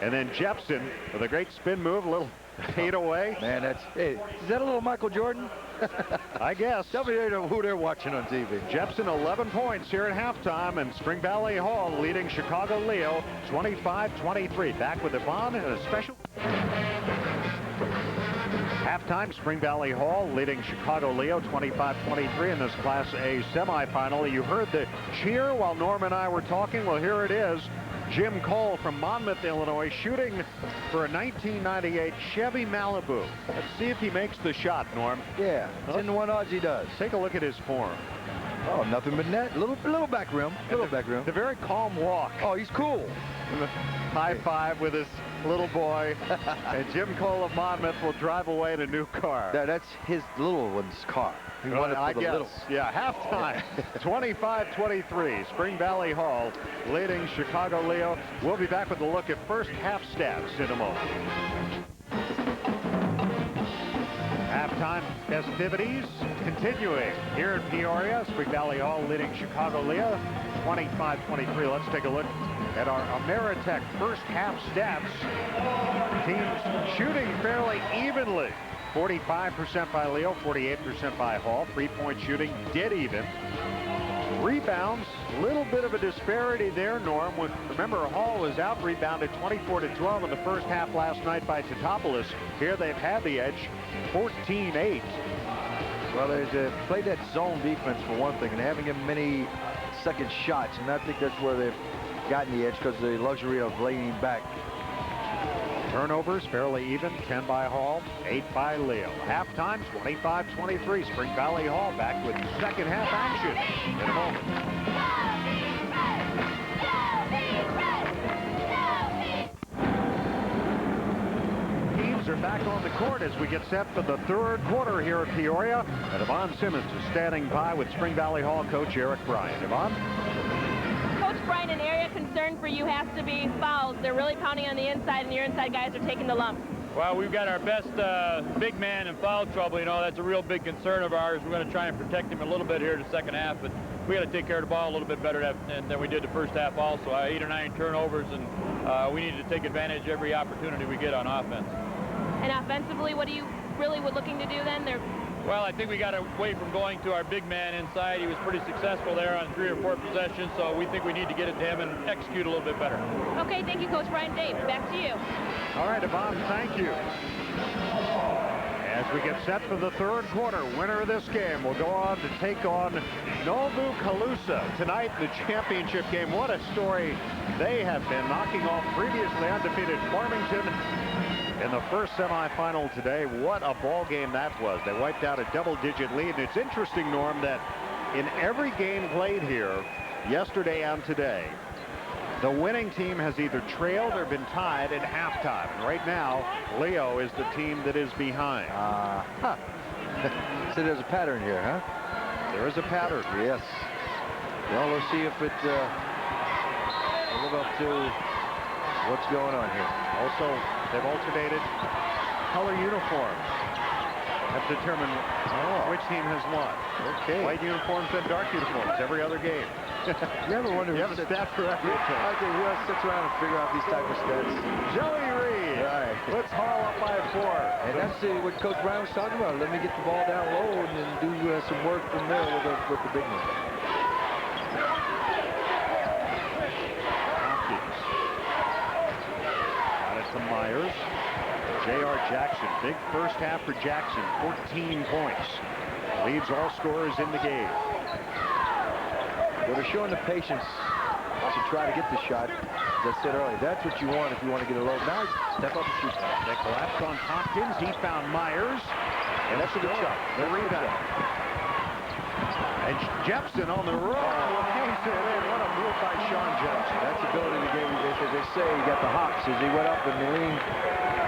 And then Jepson with a great spin move, a little fade away. Man, hey, is that a little Michael Jordan? I guess. Tell me who they're watching on TV. Jepson 11 points here at halftime, and Spring Valley Hall leading Chicago Leo 25-23. Back with Yvonne and a special halftime. Spring Valley Hall leading Chicago Leo 25-23 in this Class A semifinal. You heard the cheer while Norm and I were talking. Well, here it is. Jim Cole from Monmouth, Illinois, shooting for a 1998 Chevy Malibu. Let's see if he makes the shot, Norm. Yeah, it's in the one odds he does. Take a look at his form. Oh, nothing but net. Little back rim. Little back rim. The very calm walk. Oh, he's cool. High five with his little boy. And Jim Cole of Monmouth will drive away in a new car. That's his little one's car. He won it for the little. Yeah, halftime. 25-23. Spring Valley Hall leading Chicago Leo. We'll be back with a look at first half stats in a moment. Halftime festivities continuing here in Peoria. Spring Valley Hall leading Chicago Leo 25-23. Let's take a look at our Ameritech first half stats. Teams shooting fairly evenly. 45% by Leo, 48% by Hall. Three-point shooting dead even. Rebounds, a little bit of a disparity there, Norm. Remember, Hall was out-rebounded 24-12 in the first half last night by Totopoulos. Here they've had the edge, 14-8. Well, they've played that zone defense for one thing, and having him many second shots, and I think that's where they've gotten the edge because of the luxury of laying back. Turnovers fairly even, 10 by Hall, 8 by Leo. Halftime, 25-23. Spring Valley Hall back with second half action in a moment. Teams are back on the court as we get set for the third quarter here at Peoria. And Yvonne Simmons is standing by with Spring Valley Hall coach Eric Bryant. Yvonne? Coach Bryant, an area concern for you has to be fouls. They're really pounding on the inside, and your inside guys are taking the lumps. Well, we've got our best big man in foul trouble. You know, that's a real big concern of ours. We're going to try and protect him a little bit here in the second half, but we got to take care of the ball a little bit better than we did the first half also. 8 or 9 turnovers, and we need to take advantage of every opportunity we get on offense. And offensively, what are you really looking to do then? Well, I think we got away from going to our big man inside. He was pretty successful there on 3 or 4 possessions, so we think we need to get it to him and execute a little bit better. Okay, thank you, Coach Brian. Dave, back to you. All right, Yvonne, thank you. As we get set for the third quarter, winner of this game will go on to take on Novu Kalusa tonight in the championship game. What a story they have been, knocking off previously undefeated Farmington in the first semifinal today. What a ball game that was. They wiped out a double-digit lead. And it's interesting, Norm, that in every game played here, yesterday and today, the winning team has either trailed or been tied at halftime. And right now, Leo is the team that is behind. So there's a pattern here, huh? There is a pattern. Yes. Well, let's see if it will live up to what's going on here. Also, they've alternated color uniforms. Have determined which team has won. Okay. White uniforms and dark uniforms every other game. You ever wonder you have a stat for every team. Okay, who else sits around and figure out these type of stats? Joey Reed. Right. Let's haul up by 4. And that's what Coach Brown was talking about. Let me get the ball down low and then do some work from there with the big man. Hopkins. Got it to Myers. J.R. Jackson, big first half for Jackson, 14 points. Leads all scorers in the game. Well, they're showing the patience to try to get the shot. As I said earlier, that's what you want if you want to get a low. Now, step up and shoot. They collapsed on Hopkins. He found Myers. And that's a good shot. The rebound. And Jepson on the roll. Hangs it in. What a move by Sean Jepson. That's the ability to get, as they say, he got the hops as he went up and he leaned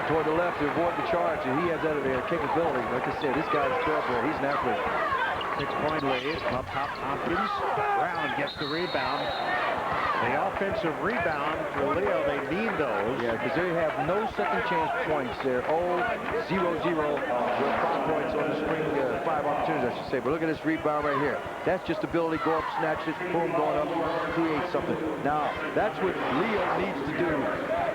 toward the left to avoid the charge, and he has that capability. Like I said, this guy's a thoroughbred. He's an athlete. 6-point lead. Up top, Hopkins. Brown gets the rebound. The offensive rebound for Leo, they need those. Yeah, because they have no second chance points. They're all 0-0 points on the spring 5 opportunities, I should say. But look at this rebound right here. That's just ability. Go up, snatch it, boom, going up, create something. Now, that's what Leo needs to do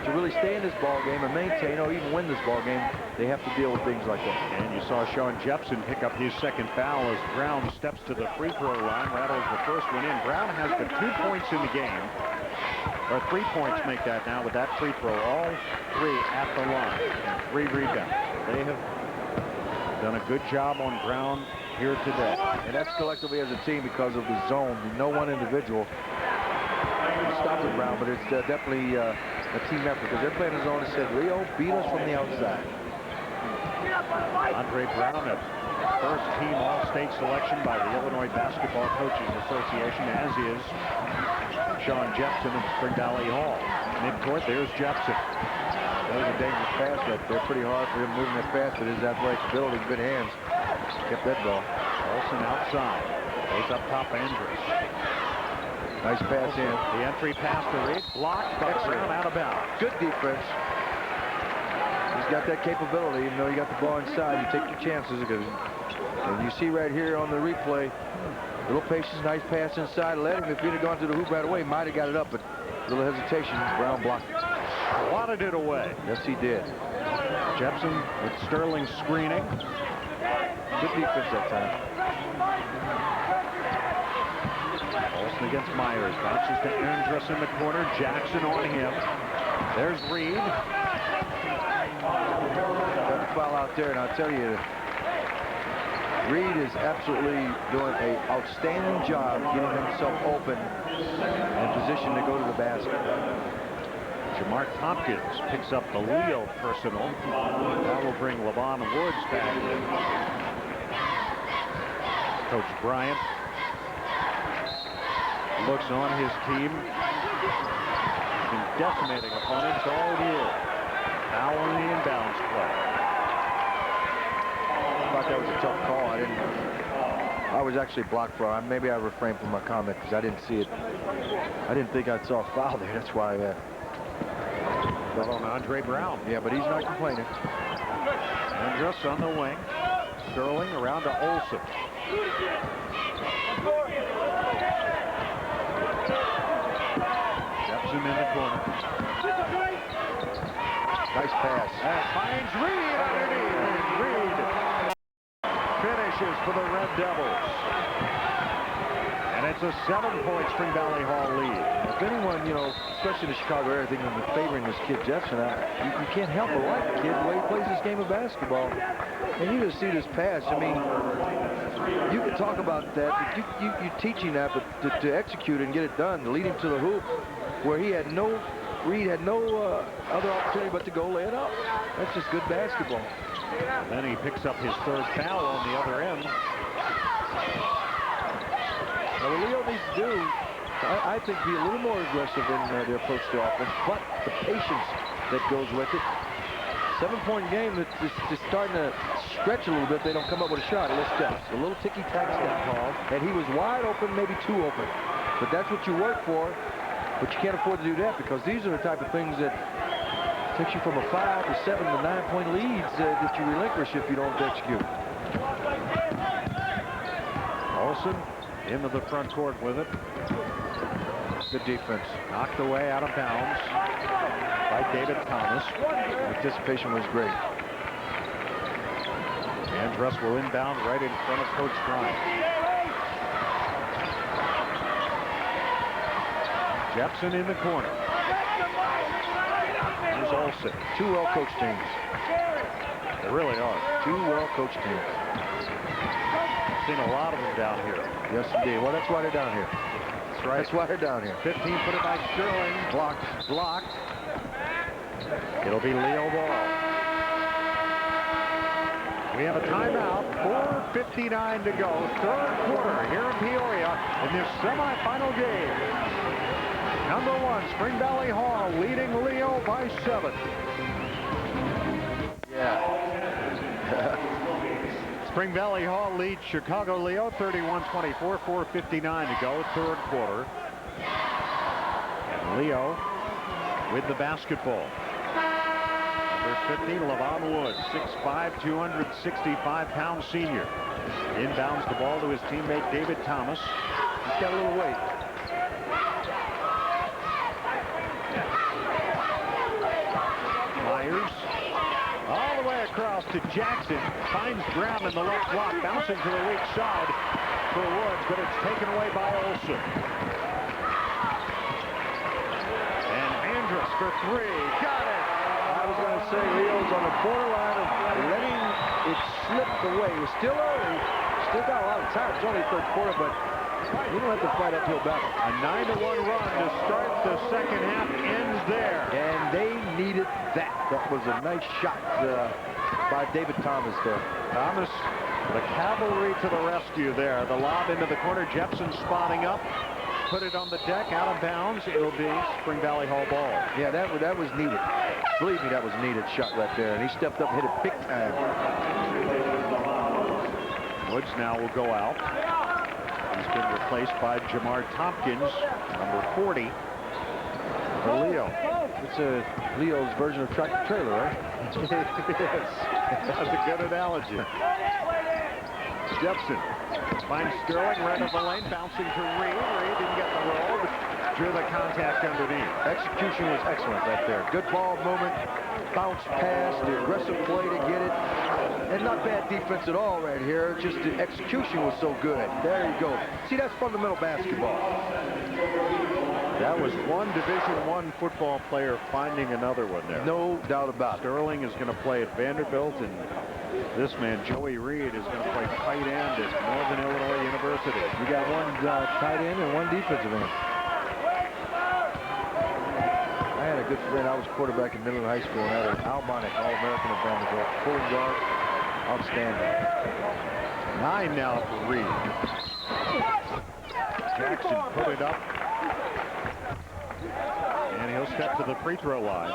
to really stay in this ball game and maintain or even win this ball game. They have to deal with things like that. And you saw Sean Jepson pick up his second foul as Brown steps to the free throw line, rattles the first one in. Brown has the 2 points in the game, or 3 points make that now with that free throw. All 3 at the line, and 3 rebounds. They have done a good job on Brown here today. And that's collectively as a team because of the zone. No one individual stops it, Brown, but it's definitely a team effort because they're playing the zone and said, Leo, beat us from the outside. Andre Brown, a first-team All-State selection by the Illinois Basketball Coaches Association, as is Sean Jepson of Spring Valley Hall. Midcourt, there's Jepson. That was a dangerous pass right there. Pretty hard for him moving that fast, but his athletic ability, good hands, kept that ball. Olsen outside. Goes up top, Andrews. Nice pass in. The entry pass to Reed. Blocked by Brown, out of bounds. Good defense. He's got that capability. Even though you got the ball inside, you take your chances. And you see right here on the replay, little patience, nice pass inside. Let him, if he'd have gone to the hoop right away, might have got it up, but a little hesitation. Brown blocked it. Wanted it away. Yes, he did. Jepson with Sterling screening. Good defense that time. Olsen against Myers. Bounces to Andrus in the corner. Jackson on him. There's Reed. Got the foul out there, and I'll tell you, Reed is absolutely doing an outstanding job getting himself open in position to go to the basket. Jamar Tompkins picks up the Leo personal. That will bring Levon Woods back in. Coach Bryant looks on his team. Been decimating opponents all year. Now on the inbounds play. I thought that was a tough call. I was actually blocked for. Maybe I refrained from my comment because I didn't see it. I didn't think I saw a foul there. That's why. Well, on Andre Brown. Yeah, but he's not complaining. Andrus on the wing. Sterling around to Olsen. Jepson in the corner. Nice pass. Finds Reed underneath. And Reed finishes for the Red Devils. And it's a 7-point Spring Valley Hall lead. If anyone, you know, especially the Chicago area, thinking of favoring this kid Jepson, you can't help but like the kid the way he plays this game of basketball. And you just see this pass. I mean, you can talk about that. You're teaching that, but to execute it and get it done, to lead him to the hoop, where he had no, Reed had no other opportunity but to go lay it up. That's just good basketball. Then he picks up his third foul on the other end. Now, what Leo needs to do, I think, be a little more aggressive in their approach to offense, but the patience that goes with it. 7-point game that's just starting to stretch a little bit. They don't come up with a shot. Little steps, a little ticky-tack step call, and he was wide open, maybe too open. But that's what you work for, but you can't afford to do that because these are the type of things that takes you from a 5 to 7 to 9-point leads that you relinquish if you don't execute. Olsen into the front court with it. Good defense. Knocked away out of bounds by David Thomas. Anticipation was great. Andrus will inbound right in front of Coach Bryant. Jepson in the corner. Here's Olsen. Two well-coached teams. They really are. Two well-coached teams. Seen a lot of them down here. Yes, indeed. Well, that's why they're down here. That's right. That's why they're down here. 15-footer by Sterling. Blocked. It'll be Leo ball. We have a timeout. 4:59 to go. Third quarter here in Peoria in this semifinal game. Number 1, Spring Valley Hall leading Leo by 7. Yeah. Spring Valley Hall leads Chicago Leo 31-24, 4:59 to go, third quarter. And Leo with the basketball. Number 15, Levon Woods, 6'5", 265-pound senior. Inbounds the ball to his teammate David Thomas. He's got a little weight. Myers all the way across to Jackson. Finds ground in the left block, bouncing to the weak side for Woods, but it's taken away by Olsen. And Andrus for 3. Got it! I was going to say Leo's on the borderline of letting it slip away. It was still early. Still got a lot of time. It's only third quarter, but you don't have to fight uphill battle. A 9-1 run to start the second half ends there. And they needed that. That was a nice shot by David Thomas there. Thomas, the cavalry to the rescue there. The lob into the corner. Jepson spotting up. Put it on the deck, out of bounds. It'll be Spring Valley Hall ball. Yeah, that was needed. Believe me, that was a needed shot right there. And he stepped up and hit it big time. Woods now will go out. He's been replaced by Jamar Tompkins, number 40, for Leo. It's Leo's version of tractor trailer, right? Yes. That's a good analogy. Jepson finds Sterling right of the lane, bouncing to Reed. Reed didn't get the roll, but drew the contact underneath. Execution was excellent right there. Good ball movement, bounce pass, the aggressive play to get it. And not bad defense at all right here. Just the execution was so good. There you go. See, that's fundamental basketball. That was one Division I football player finding another one there. No doubt about it. Sterling is going to play at Vanderbilt, and this man, Joey Reed, is going to play tight end at Northern Illinois University. You got one tight end and one defensive end. I had a good friend. I was quarterback in Midland High School and had an Almonic All-American advantage. Pulling guard, outstanding. 9 now for Reed. Jackson put it up. And he'll step to the free throw line.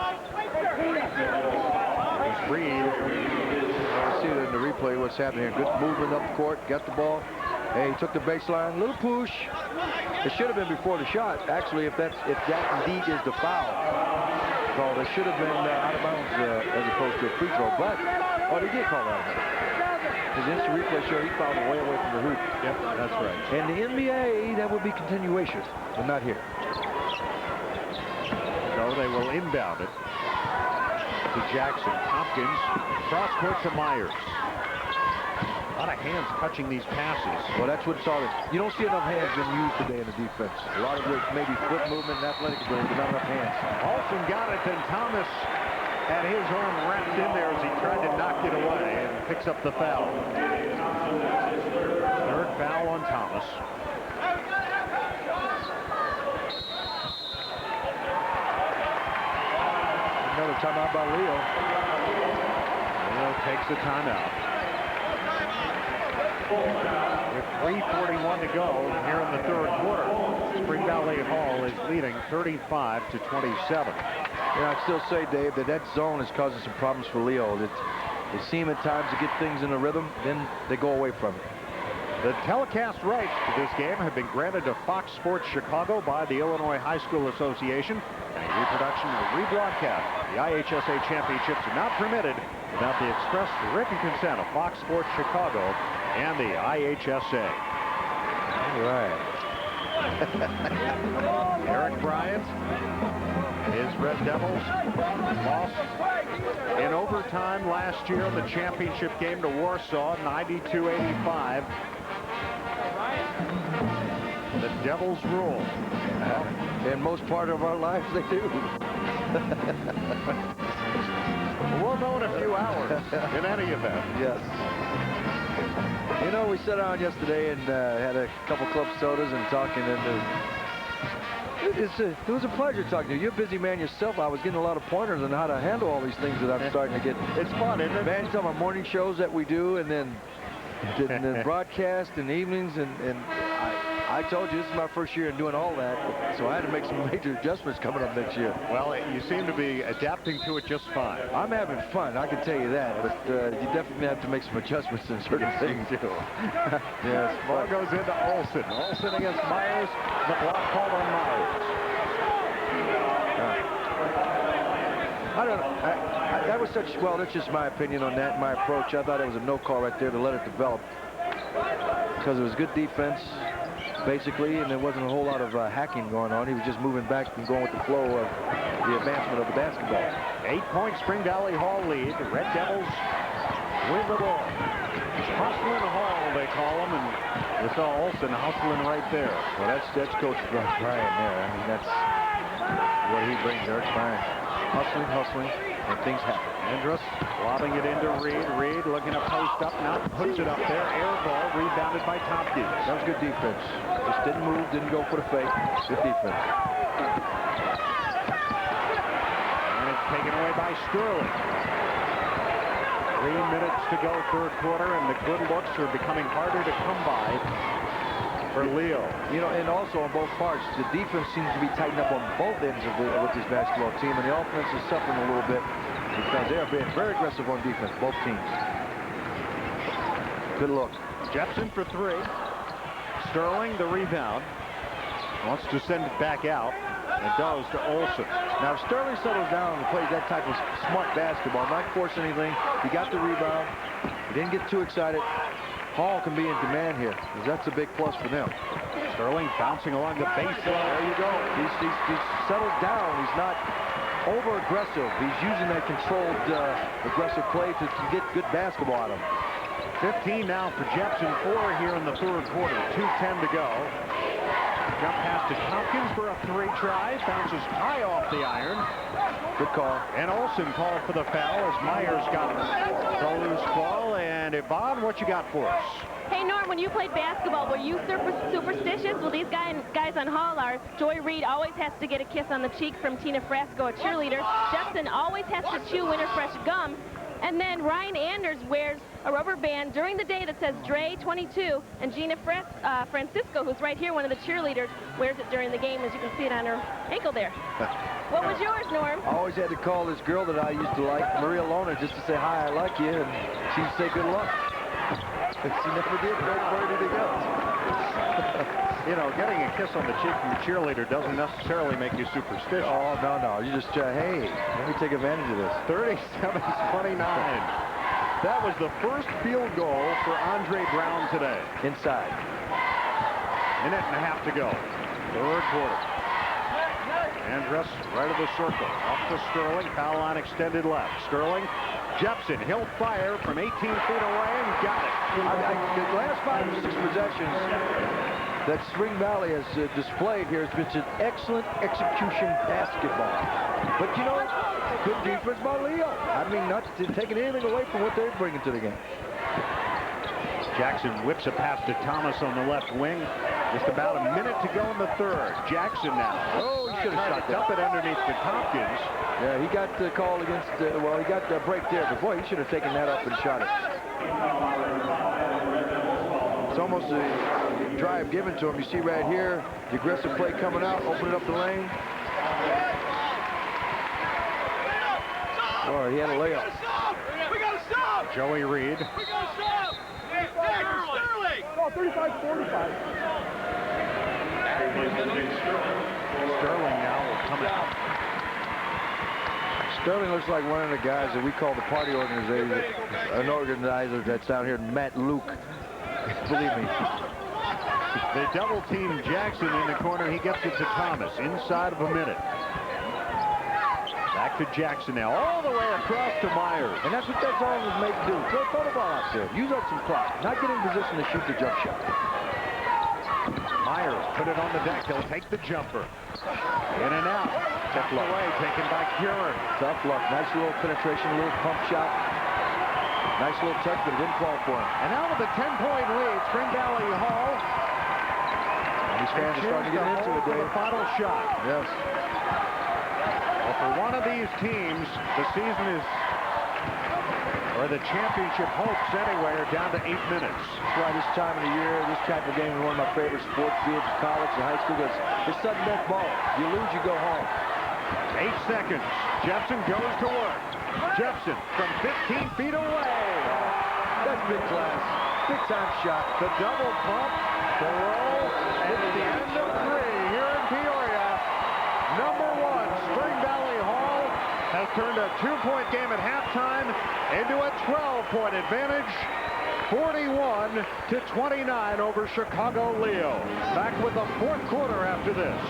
There's Reed. I see it in the replay what's happening here. Good movement up the court, got the ball. Hey, he took the baseline, little push. It should have been before the shot. Actually, if that indeed is the foul call, it should have been out of bounds as opposed to a free throw. But they did call that. His instant replay showed he fouled way away from the hoop. Yep, that's right. And the NBA, that would be continuation, but not here. So they will inbound it to Jackson. Tompkins, cross court to Myers. A lot of hands touching these passes. Well, that's what it's all. You don't see enough hands being used today in the defense. A lot of it maybe foot movement and athletic ability, but not enough hands. Olsen got it, then Thomas had his arm wrapped in there as he tried to knock it away and picks up the foul. Third foul on Thomas. Another timeout by Leo. Leo takes the timeout. With 3:41 to go here in the third quarter, Spring Valley Hall is leading 35-27. Yeah, I'd still say, Dave, that zone is causing some problems for Leo. They seem at times to get things in a rhythm, then they go away from it. The telecast rights to this game have been granted to Fox Sports Chicago by the Illinois High School Association. Any reproduction or rebroadcast of the IHSA championships are not permitted without the express written consent of Fox Sports Chicago and the IHSA. All right. Eric Bryant and his Red Devils lost in overtime last year in the championship game to Warsaw, 92-85. The Devils rule. In most part of our lives, they do. We'll know in a few hours, in any event. Yes. You know, we sat down yesterday and had a couple club sodas and talking, and it was a pleasure talking to you. You're a busy man yourself. I was getting a lot of pointers on how to handle all these things that I'm starting to get. It's fun, isn't it? Man, some of our morning shows that we do, and then broadcast in the evenings, and I told you this is my first year in doing all that, so I had to make some major adjustments coming up next year. Well, you seem to be adapting to it just fine. I'm having fun, I can tell you that, but you definitely have to make some adjustments in certain things. You do. Yes. Ball goes into Olsen. Olsen against Myers. The block called on Myers. I don't know. That was such, well, that's just my opinion on that, my approach. I thought it was a no call right there to let it develop. Because it was good defense, basically, and there wasn't a whole lot of hacking going on. He was just moving back and going with the flow of the advancement of the basketball. 8-point Spring Valley Hall lead. The Red Devils win the ball. Hustling Hall, they call him, and you saw Olsen hustling right there. Well, that's Coach Brian there. I mean, that's what he brings, Eric Brian. Hustling, and things happen. Andrus lobbing it into Reed. Reed looking to post up, now puts it up there. Air ball rebounded by Tompkins. That was good defense. Just didn't move, didn't go for the fake. Good defense. And it's taken away by Sterling. 3 minutes to go, third quarter, and the good looks are becoming harder to come by for Leo. You know, and also on both parts, the defense seems to be tightened up on both ends with this basketball team, and the offense is suffering a little bit because they are being very aggressive on defense, both teams. Good look. Jepson for 3. Sterling, the rebound. Wants to send it back out. And does to Olsen. Now, if Sterling settles down and plays that type of smart basketball, not force anything, he got the rebound, he didn't get too excited, Hall can be in demand here, because that's a big plus for them. Sterling bouncing along the baseline. There you go. He's settled down. He's not over-aggressive. He's using that controlled, aggressive play to get good basketball out of him. 15 now for Jepson, 4 here in the third quarter. 2:10 to go. Jump pass to Tompkins for a 3 tries. Bounces high off the iron. Good call. And Olsen called for the foul as Myers got the loose ball. And Yvonne, what you got for us? Hey, Norm, when you played basketball, were you superstitious? Well, these guys on Hall are. Joy Reid always has to get a kiss on the cheek from Tina Frasco, a cheerleader. Jepson always has to chew Winterfresh gum. And then Ryan Anders wears a rubber band during the day that says Dre 22, and Gina Francisco, who's right here, one of the cheerleaders, wears it during the game, as you can see it on her ankle there. What was yours, Norm? I always had to call this girl that I used to like, Maria Lona, just to say, hi, I like you, and she'd say good luck. She never did anything else. You know, getting a kiss on the cheek from a cheerleader doesn't necessarily make you superstitious. Oh, no. You just, hey, let me take advantage of this. 37-29. That was the first field goal for Andre Brown today. Inside. Minute and a half to go. Third quarter. Andrus right of the circle. Off to Sterling. Foul line extended left. Sterling. Jepson, he'll fire from 18 feet away and got it. The last 5 or 6 possessions that Spring Valley has displayed here has been an excellent execution basketball. But, you know, good defense by Leo. I mean, not taking anything away from what they're bringing to the game. Jackson whips a pass to Thomas on the left wing. Just about a minute to go in the third. Jackson now. Oh, he should have shot dump it underneath to Tompkins. Yeah, he got the call against, well, he got the break there, but boy, he should have taken that up and shot it. It's almost a drive given to him. You see right here, the aggressive play coming out, opening up the lane. Boy, he had a layup. We got to stop! Joey Reid. We got to stop! Sterling! Oh, 35-45. Sterling now will come out. Sterling looks like one of the guys that we call the party organizer, an organizer that's down here, Matt Luke. Believe me. They double team Jackson in the corner. He gets it to Thomas inside of a minute. Back to Jackson now, all the way across to Myers. And that's what that zone was made to do. Throw the ball out there. Use up some clock. Not get in position to shoot the jump shot. Myers put it on the deck. He'll take the jumper. In and out. Kept away, taken by Kieran. Tough luck. Nice little penetration, a little pump shot. Nice little touch, but it didn't fall for him. And now with a 10-point lead, Spring Valley Hall. And these fans are starting to get into it, Dave. The final shot. Yes. Well, for one of these teams, the season is, or the championship hopes anyway, are down to 8 minutes. That's why this time of the year, this type of game is one of my favorite sports fields, college and high school, because it's sudden death ball. You lose, you go home. 8 seconds. Jepson goes to work. Jepson from 15 feet away. That's big class. Big time shot. The double pump, the roll, and at the end of 3 here in Peoria. Number 1, Spring Valley Hall has turned a 2-point game at halftime into a 12-point advantage. 41-29 over Chicago Leo. Back with the fourth quarter after this.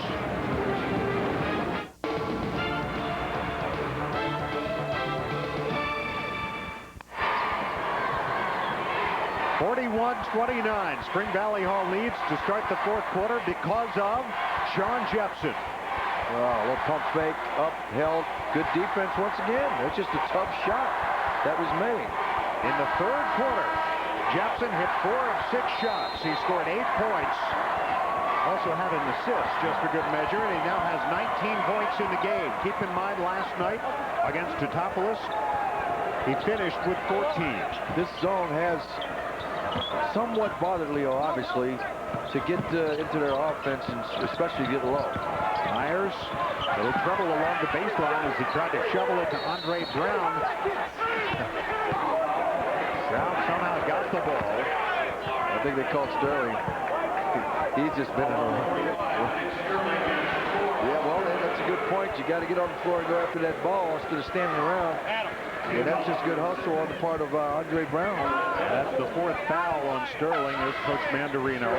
41-29. Spring Valley Hall leads to start the fourth quarter because of Sean Jepson. Oh, a little pump fake, up, held. Good defense once again. That's just a tough shot that was made. In the third quarter, Jepson hit 4 of 6 shots. He scored 8 points. Also had an assist just for good measure, and he now has 19 points in the game. Keep in mind, last night against Teutopolis, he finished with 14. This zone has somewhat bothered Leo, obviously, to get into their offense and especially get low. Myers, a little trouble along the baseline as he tried to shovel it to Andre Brown. Brown somehow got the ball. I think they called Sterling. He's just been in a Yeah, well, that's a good point. You got to get on the floor and go after that ball instead of standing around. Yeah, that's just good hustle on the part of Andre Brown. That's the 4th foul on Sterling. There's Coach Mandarino.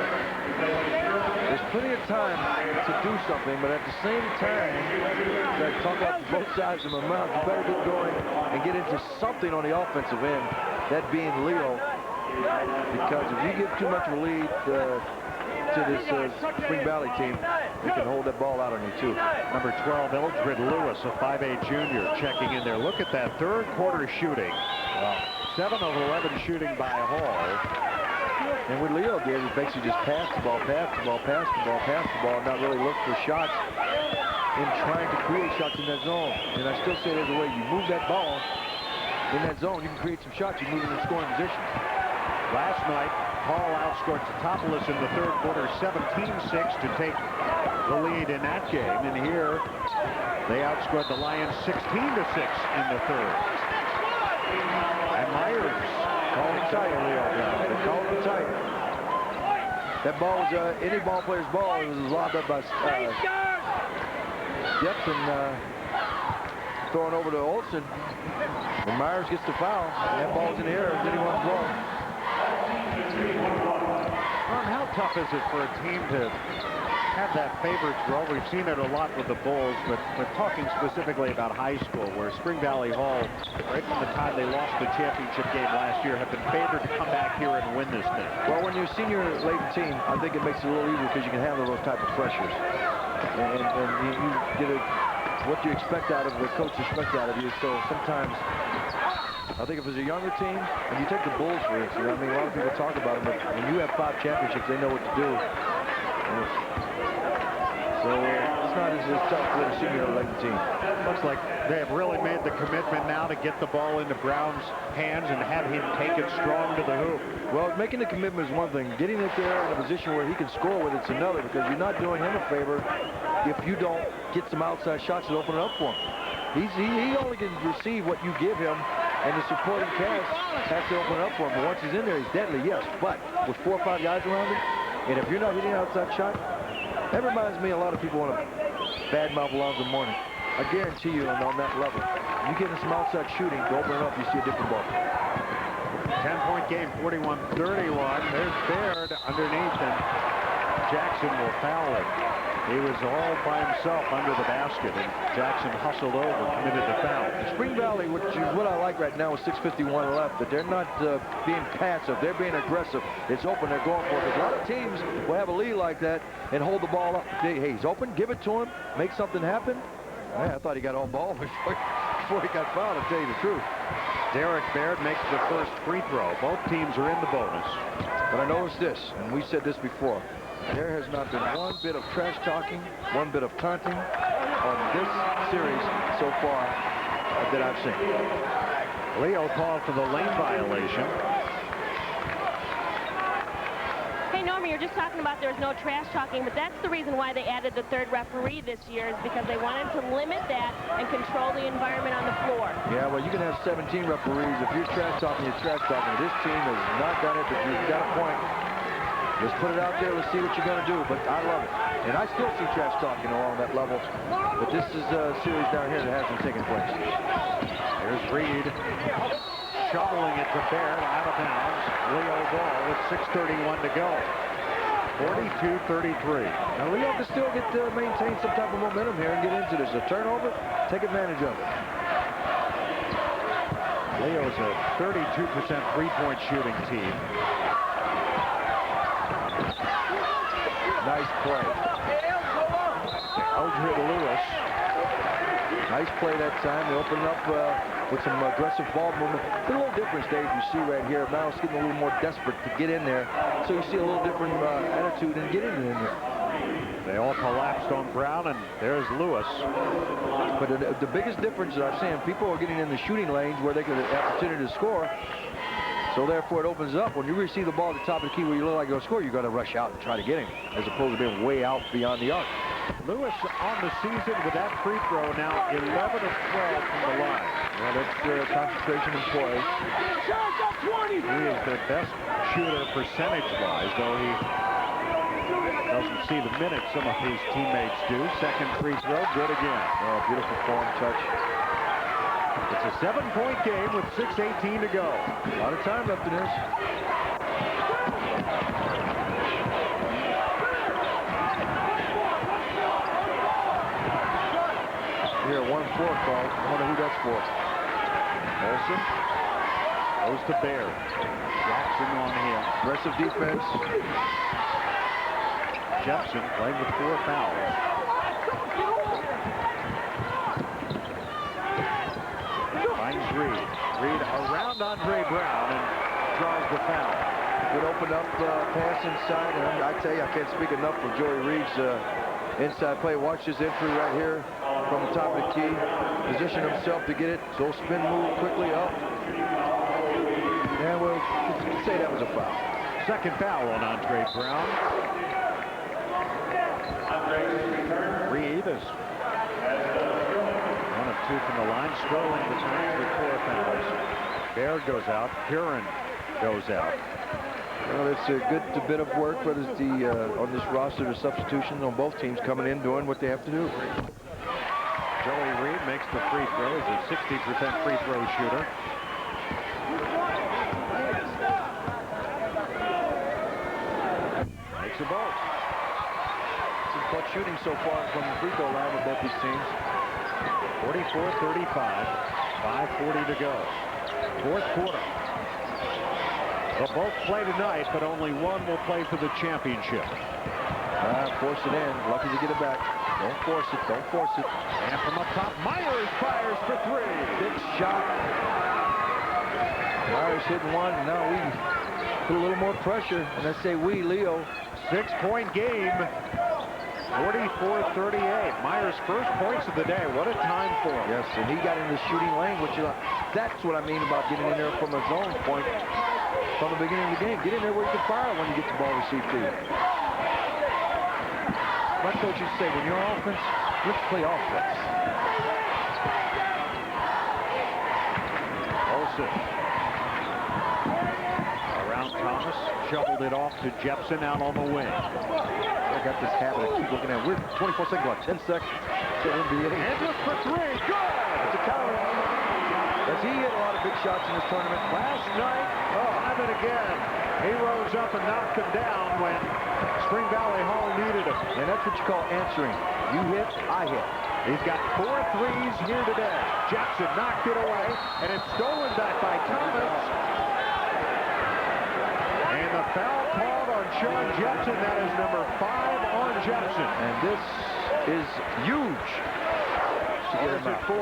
There's plenty of time to do something, but at the same time, I talk about both sides of my mouth, you better get going and get into something on the offensive end, that being Leo. Because if you give too much of a lead, to this Spring Valley team. They can hold that ball out on you, too. Number 12, Eldred Lewis, a 5A junior, checking in there. Look at that third quarter shooting. Wow. 7 of 11 shooting by Hall. And what Leo did is basically just pass the ball, not really look for shots in trying to create shots in that zone. And I still say there's a way you move that ball in that zone, you can create some shots, you move in the scoring position. Last night, Hall outscored Teutopolis in the third quarter 17-6 to take the lead in that game. And here, they outscored the Lions 16-6 in the third. And Myers calling tight, Leo. They called it tight. That ball was any ball player's ball. It was lobbed up by Jepson, throwing over to Olsen. And Myers gets the foul. And that ball's in the air. It's anyone's ball. How tough is it for a team to have that favorite throw? We've seen it a lot with the Bulls, but talking specifically about high school, where Spring Valley Hall, right from the time they lost the championship game last year, have been favored to come back here and win this thing. Well, when you're a senior Layton team, I think it makes it a little easier because you can handle those type of pressures. And you get what you expect out of the coach expects out of you. So sometimes, I think if it's a younger team, and you take the Bulls for instance, I mean, a lot of people talk about them, but when you have 5 championships, they know what to do. So it's not as tough for the senior Layton team. Looks like they have really made the commitment now to get the ball into Brown's hands and have him take it strong to the hoop. Well, making the commitment is one thing. Getting it there in a position where he can score with it's another, because you're not doing him a favor if you don't get some outside shots that open it up for him. He only can receive what you give him, and the supporting cast has to open it up for him. But once he's in there, he's deadly, yes. But with 4 or 5 guys around him, and if you're not hitting an outside shot, that reminds me a lot of people want to badmouth Alonzo Mourning. I guarantee you on that level, you get some outside shooting, to open it up, you see a different ball. 10-point game, 41-31. There's Baird underneath, and Jackson will foul it. He was all by himself under the basket, and Jackson hustled over, committed the foul. Spring Valley, which is what I like right now with 6:51 left, that they're not being passive. They're being aggressive. It's open. They're going for it. A lot of teams will have a lead like that and hold the ball up. Hey, he's open. Give it to him. Make something happen. Man, I thought he got on ball before he got fouled, to tell you the truth. Derek Baird makes the first free throw. Both teams are in the bonus. But I noticed this, and we said this before. There has not been one bit of trash talking, one bit of taunting on this series so far that I've seen. Leo called for the lane violation. Hey, Norma, you're just talking about there's no trash talking, but that's the reason why they added the 3rd referee this year, is because they wanted to limit that and control the environment on the floor. Yeah, well, you can have 17 referees. If you're trash talking, you're trash talking. This team has not done it, but you've got a point. Let's put it out there. Let's see what you're going to do. But I love it. And I still see trash talking along that level. But this is a series down here that hasn't taken place. There's Reed shoveling it to Baird, out of bounds. Leo ball with 6:31 to go. 42-33. Now Leo can still maintain some type of momentum here and get into this. A turnover, take advantage of it. Leo's a 32% three-point shooting team. Nice play. Eldred Lewis. Nice play that time. They opened up with some aggressive ball movement. It's a little different, Dave, you see right here. Miles getting a little more desperate to get in there. So you see a little different attitude and getting in there. They all collapsed on Brown, and there's Lewis. But the biggest difference that I've seen, people are getting in the shooting lanes where they get an opportunity to score. So therefore, it opens up. When you receive the ball at the top of the key where you look like you're going to score, you're going to rush out and try to get him, as opposed to being way out beyond the arc. Lewis on the season with that free throw now 11 of 12 from the line. Well, that's concentration and play. He is the best shooter percentage-wise, though he doesn't see the minutes some of his teammates do. Second free throw, good again. Oh, beautiful form touch. It's a 7-point game with 6:18 to go. A lot of time left in this. Here, 1-4 call. I wonder who that's for. Olsen goes to Baird. Jackson on him. Aggressive defense. Jepson playing with 4 fouls. Finds Reed. Reed around Andre Brown and draws the foul. Good open up pass inside, and I tell you, I can't speak enough for Joey Reed's inside play. Watch this entry right here from the top of the key. Position himself to get it. So spin move quickly up. And we'll say that was a foul. Second foul on Andre Brown. Reed is 1 of 2 from the line. Sterling returns with 4 fouls. Baird goes out. Curran goes out. Well, it's a good bit of work, but it's the on this roster, the substitutions on both teams coming in doing what they have to do. Joey Reed makes the free throw. He's a 60% free throw shooter. Makes a both. Some clutch shooting so far from the free throw line with both these teams. 44-35. 5:40 to go. Fourth quarter. They'll both play tonight, but only one will play for the championship. Force it in. Lucky to get it back. Don't force it. Don't force it. And from up top, Myers fires for 3. Big shot. Myers hitting one. Now we put a little more pressure. And I say we, Leo. 6-point game. 44-38. Myers' first points of the day. What a time for him. Yes, and he got in the shooting lane, which that's what I mean about getting in there from a zone point from the beginning of the game. Get in there where you can fire when you get the ball received to you. My coaches say, when you're offense, let's play offense. Olsen. Around Thomas. Shoveled it off to Jepson out on the wing. I got this habit of keep looking at. We're 24 seconds, about 10 seconds to NBA. And look for 3. Good! It's a counter. As he hit a lot of big shots in this tournament. Last night, time and again, he rose up and knocked him down when Spring Valley Hall needed him. And that's what you call answering. You hit, I hit. He's got 4 threes here today. Jackson knocked it away, and it's stolen back by Thomas. And the foul called on Sean Jepson. That is number 5 on Jepson. And this is huge. To get him out. 4.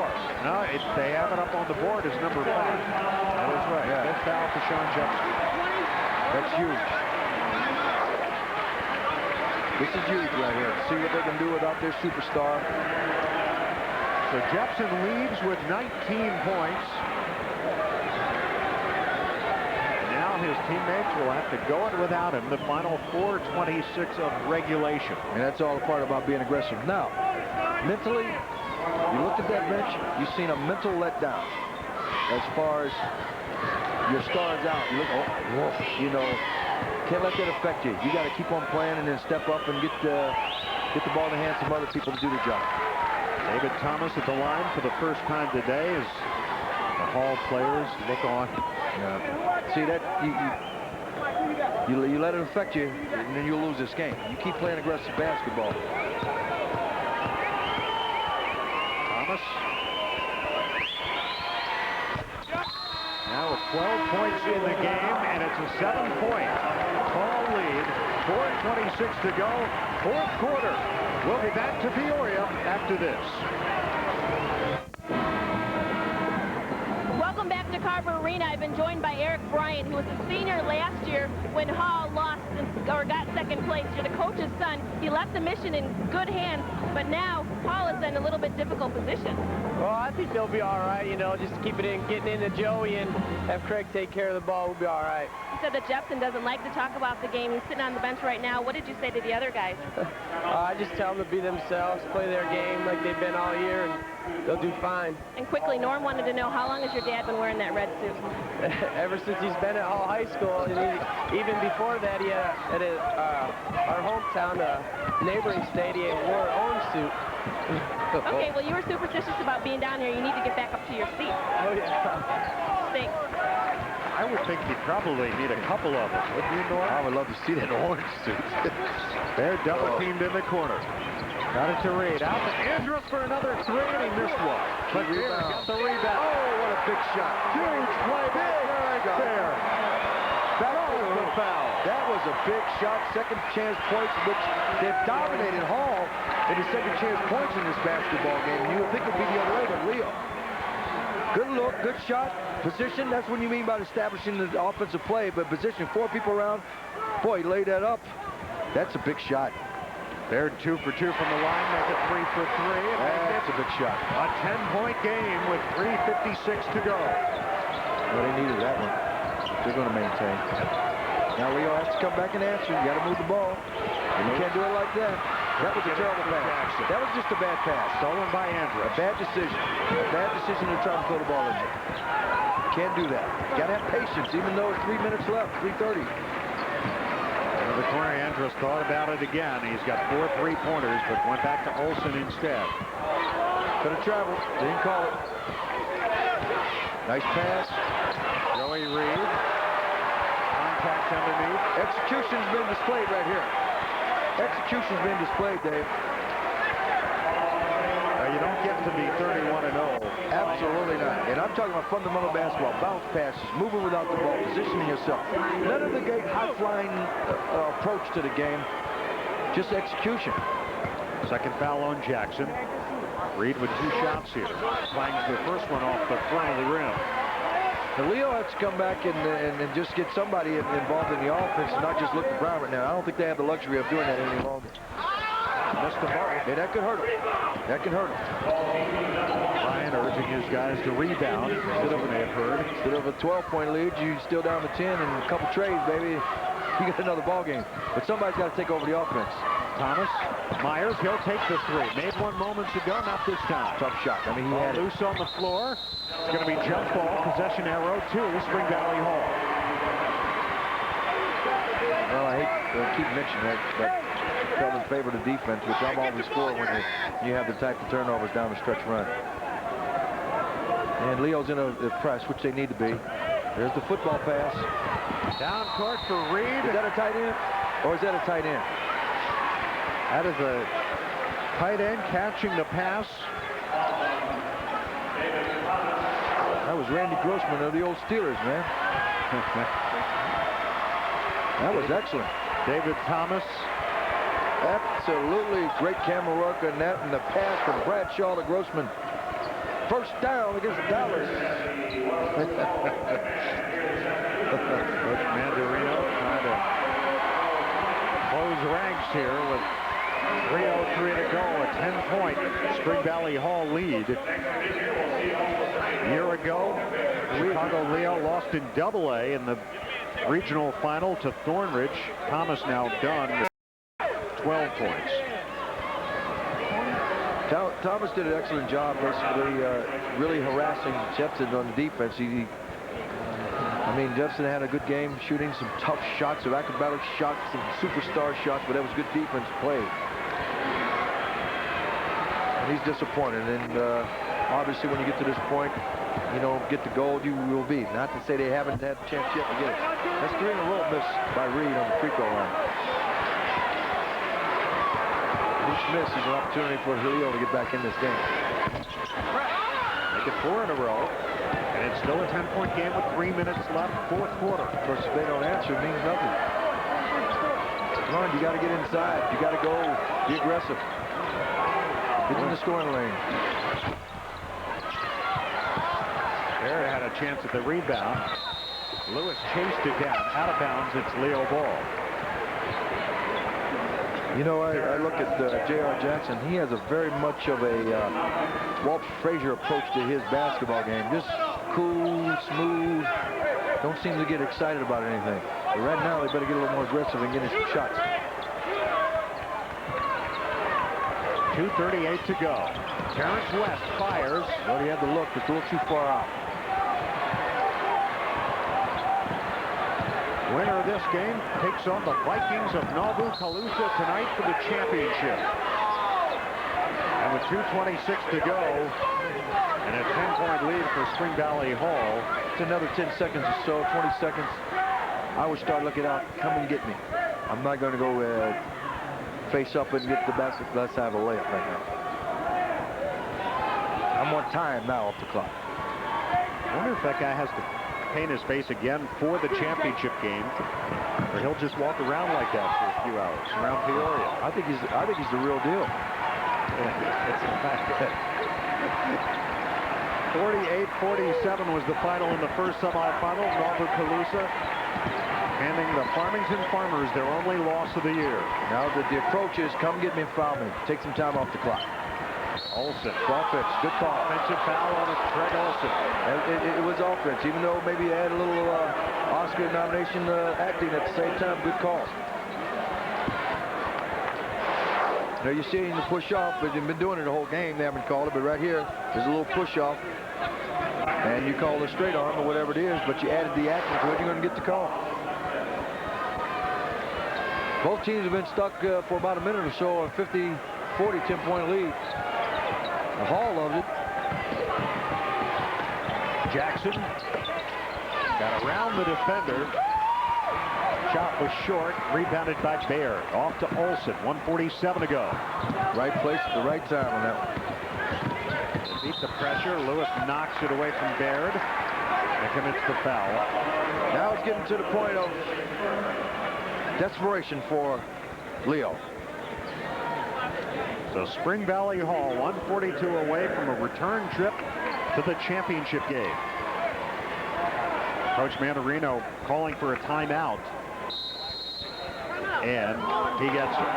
No, they have it up on the board as number 5. That is right. Yeah. Fifth foul for Sean Jepson. That's huge. This is huge right here. See what they can do without their superstar. So Jepson leads with 19 points. And now his teammates will have to go it without him. The final 4:26 of regulation. And that's all the part about being aggressive. Now, mentally, you looked at that bench, you've seen a mental letdown as far as your stars out. You look, you know, can't let that affect you. You got to keep on playing and then step up and get the ball in the hands of other people to do the job. David Thomas at the line for the first time today as the Hall players look on. Yeah. See that you let it affect you, and then you'll lose this game. You keep playing aggressive basketball. Thomas. Now with 12 points in the game, and it's a 7-point Hall lead. 4:26 to go. Fourth quarter. We'll be back to Peoria after this. Welcome back to Carver Arena. I've been joined by Eric Bryant, who was a senior last year when Hall lost or got second place. You're the coach's son. He left the mission in good hands, but now Hall is in a little bit difficult position. Well, I think they'll be all right, you know, just keep it in, getting into Joey and have Craig take care of the ball. We'll be all right. You said that Jepson doesn't like to talk about the game. He's sitting on the bench right now. What did you say to the other guys? I just tell them to be themselves, play their game like they've been all year, and they'll do fine. And quickly, Norm wanted to know, how long has your dad been wearing that red suit? Ever since he's been at Hall High School, and even before that, he had our hometown, neighboring state, he wore an orange suit. Okay, well, you were superstitious about being down here. You need to get back up to your seat. Oh, yeah. Thanks. I would think you'd probably need a couple of them, wouldn't you, Norm? I would love to see that orange suit. They're double-teamed in the corner. Got it to Reed. Out to Andrews for another 3, and he missed one. But Bear got the rebound. Oh, what a big shot. Huge play by Eric Bear. That was the foul. That was a big shot. Second chance points, which they've dominated Hall in the second chance points in this basketball game. You would think it would be the other way, but Leo. Good look, good shot. Position, that's what you mean by establishing the offensive play, but position 4 people around. Boy, he laid that up. That's a big shot. Baird 2 for 2 from the line, make it 3 for 3. That's a big shot. A 10-point game with 3:56 to go. Well, they needed that one. They're going to maintain. Now Leo has to come back and answer. You got to move the ball. You can't do it like that. That was a terrible pass. That was just a bad pass. Stolen by Andrews. A bad decision. A bad decision to try to throw the ball in there. Can't do that. Got to have patience, even though it's 3 minutes left, 3:30. The corner, Andrews thought about it again. He's got 4 3-pointers, but went back to Olsen instead. Could have traveled. Didn't call it. Nice pass. Joey Reed. Contact underneath. Execution's been displayed right here. Execution's been displayed, Dave. You don't get to be 31-0. Absolutely not. And I'm talking about fundamental basketball. Bounce passes, moving without the ball, positioning yourself. None of the high-flying approach to the game. Just execution. Second foul on Jackson. Reed with 2 shots here. Clangs the first one off the front of the rim. Now, Leo has to come back and just get somebody involved in the offense and not just look at Brown right now. I don't think they have the luxury of doing that any longer. Missed the ball. Yeah, that could hurt him. That can hurt him. Ryan urging his guys to rebound instead of Instead of a 12-point lead, you're still down to 10 and a couple trades, baby. You get another ball game. But somebody's got to take over the offense. Thomas, Myers, he'll take the 3. Made one moments ago, not this time. Tough shot. I mean, he had loose on the floor. It's going to be jump ball, possession arrow to Spring Valley Hall. Well, I hate to keep mentioning that, but fell in favor of the defense, which I'm always for when you have the type of turnovers down the stretch run. And Leo's in a press, which they need to be. There's the football pass. Down court for Reed. Is that a tight end? Or is that a tight end? That is a tight end catching the pass. That was Randy Grossman of the old Steelers, man. That was excellent. David Thomas. Absolutely great camera work on that, and the pass from Bradshaw to Grossman. First down against Dallas. Mandarino trying to close ranks here with 3:03 to go. A 10-point Spring Valley Hall lead. A year ago, Chicago Leo lost in Double-A in the regional final to Thornridge. Thomas now done. 12 points. Thomas did an excellent job, basically really harassing Jepson on the defense. I mean, Jepson had a good game, shooting some tough shots, some acrobatic shots, some superstar shots, but that was good defense play. And he's disappointed, and obviously when you get to this point, you know, get the goal, you will be. Not to say they haven't had a chance yet to get it. That's 3 in a row miss by Reed on the free throw line. Each miss is an opportunity for Julio to get back in this game. Make it 4 in a row. And it's still a 10-point game with 3 minutes left, 4th quarter. Of course, if they don't answer, it means nothing. Come on, you got to get inside. You got to go be aggressive. Get in the scoring lane. There had a chance at the rebound. Lewis chased it down. Out of bounds, it's Leo Ball. You know, I look at J.R. Jackson. He has a very much of a Walt Frazier approach to his basketball game. Just cool, smooth. Don't seem to get excited about anything. But right now, they better get a little more aggressive and get in some shots. 2:38 to go. Terrence West fires. Well, he had the look. It's a little too far out. Winner of this game takes on the Vikings of Nauvoo Calusa tonight for the championship. And with 2:26 to go, and a 10-point lead for Spring Valley Hall. It's another 10 seconds or so, 20 seconds. I would start looking out. Come and get me. I'm not going to go face up and get the basket. Let's have a layup right now. I'm on time now off the clock. I wonder if that guy has to paint his face again for the championship game, or he'll just walk around like that for a few hours around Peoria. I think he's the real deal. It's a fact. 48-47 was the final in the first semifinal. Nauvoo-Calusa handing the Farmington Farmers their only loss of the year. Now the approach is come get me and foul me. Take some time off the clock. Olson. Offense. Good call. Offensive foul on Craig Olson. It was offense, even though maybe he had a little Oscar nomination acting at the same time. Good call. Now you're seeing the push off, but they've been doing it the whole game. They haven't called it, but right here, there's a little push off. And you call the straight arm or whatever it is, but you added the action to it, you're going to get the call. Both teams have been stuck for about a minute or so on 50-40 10-point lead. Hall loves it. Jackson got around the defender. Shot was short, rebounded by Baird. Off to Olson, 1:47 to go. Right place at the right time on that one. Beat the pressure. Lewis knocks it away from Baird and commits the foul. Now it's getting to the point of desperation for Leo. So Spring Valley Hall, 142 away from a return trip to the championship game. Coach Mandarino calling for a timeout. And he gets it.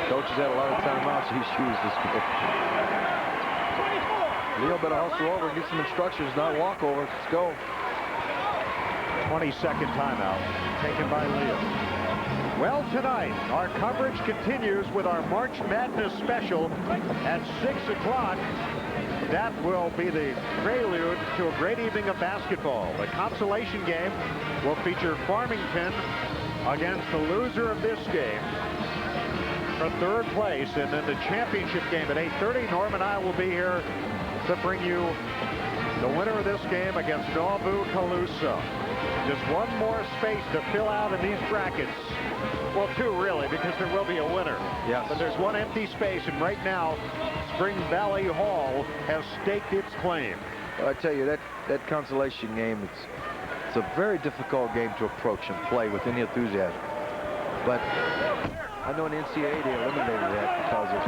Coach has had a lot of timeouts he's used this game. Leo better hustle over and get some instructions, not walk over. Let's go. 22nd timeout taken by Leo. Well, tonight, our coverage continues with our March Madness special at 6 o'clock. That will be the prelude to a great evening of basketball. The consolation game will feature Farmington against the loser of this game for third place. And then the championship game at 8:30. Norm and I will be here to bring you the winner of this game against Nauvoo-Calusa. Just one more space to fill out in these brackets. Well, two really, because there will be a winner. Yes. But there's one empty space, and right now, Spring Valley Hall has staked its claim. Well, I tell you, that consolation game, it's a very difficult game to approach and play with any enthusiasm. But I know in the NCAA they eliminated that because of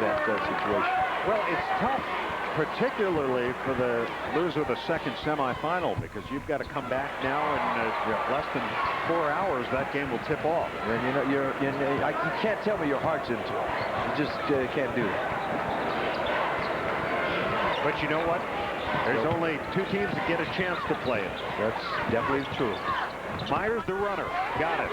that situation. Well, it's tough, particularly for the loser of the second semifinal, because you've got to come back now in less than 4 hours. That game will tip off. And you can't tell me your heart's into it. You just can't do it. But you know what? There's only two teams that get a chance to play it. That's definitely true. Myers, the runner. Got it.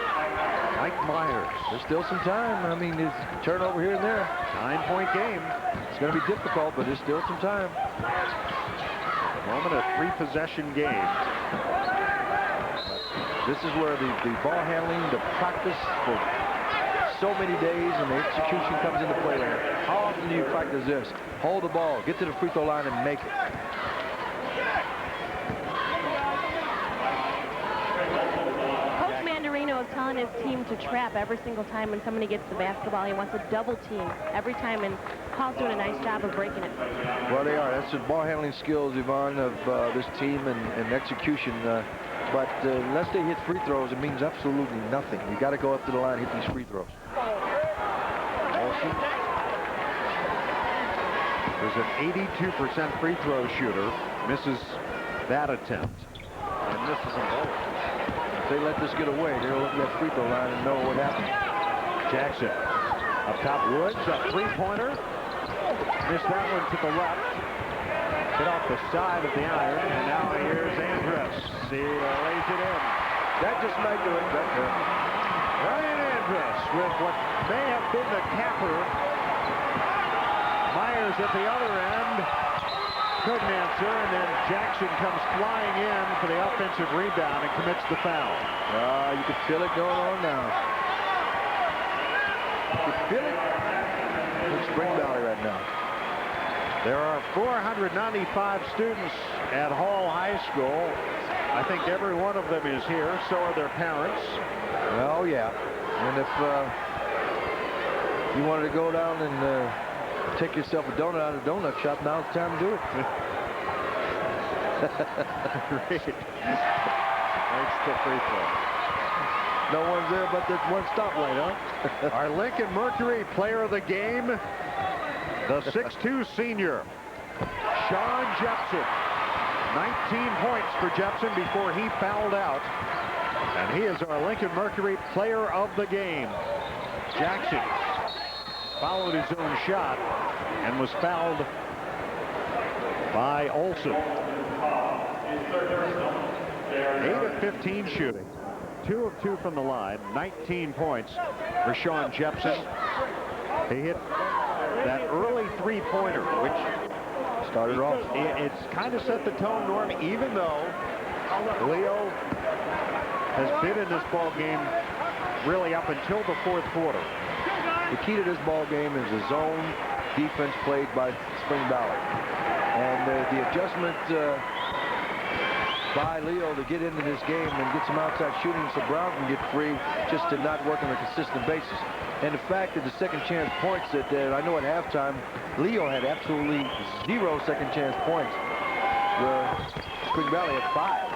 Mike Myers. There's still some time. I mean, there's turnover here and there. 9-point game. It's going to be difficult, but there's still some time. Moment, a 3-possession game. This is where the ball handling, the practice for so many days, and the execution comes into play. How often do you practice this? Hold the ball, get to the free throw line, and make it. Coach Mandarino is telling his team to trap every single time when somebody gets the basketball. He wants a double team every time, and Paul's doing a nice job of breaking it. Well, they are. That's the ball handling skills, Yvonne, of this team and execution. But unless they hit free throws, it means absolutely nothing. You got to go up to the line and hit these free throws. Olsen is an 82% free throw shooter. Misses that attempt. And misses them both. If they let this get away, they'll look at that free throw line and know what happened. Jackson up top. Woods, a three-pointer. Missed that one to the left. Hit off the side of the iron, and now here's Andrus. He lays it in. That just might do it. Ryan Andrus with what may have been the capper. Myers at the other end. Couldn't answer, and then Jackson comes flying in for the offensive rebound and commits the foul. You can feel it going on now. You can feel it in Spring Valley right now. There are 495 students at Hall High School. I think every one of them is here. So are their parents. Oh, yeah. And if you wanted to go down and take yourself a donut out of the donut shop, now's the time to do it. Reed makes the free throw. No one's there but that one stoplight, huh? Our Lincoln Mercury player of the game, the 6'2 senior, Sean Jepson. 19 points for Jepson before he fouled out. And he is our Lincoln Mercury player of the game. Jackson followed his own shot and was fouled by Olson. 8 of 15 shooting. 2 of 2 from the line. 19 points for Sean Jepson. He hit that early three-pointer, which started off. It's kind of set the tone, Norm, even though Leo has been in this ball game really up until the fourth quarter. The key to this ball game is the zone defense played by Spring Valley. And the adjustment by Leo to get into this game and get some outside shooting so Brown can get free just did not work on a consistent basis. And the fact that the second chance points that I know at halftime, Leo had absolutely 0 second chance points. Spring Valley had 5.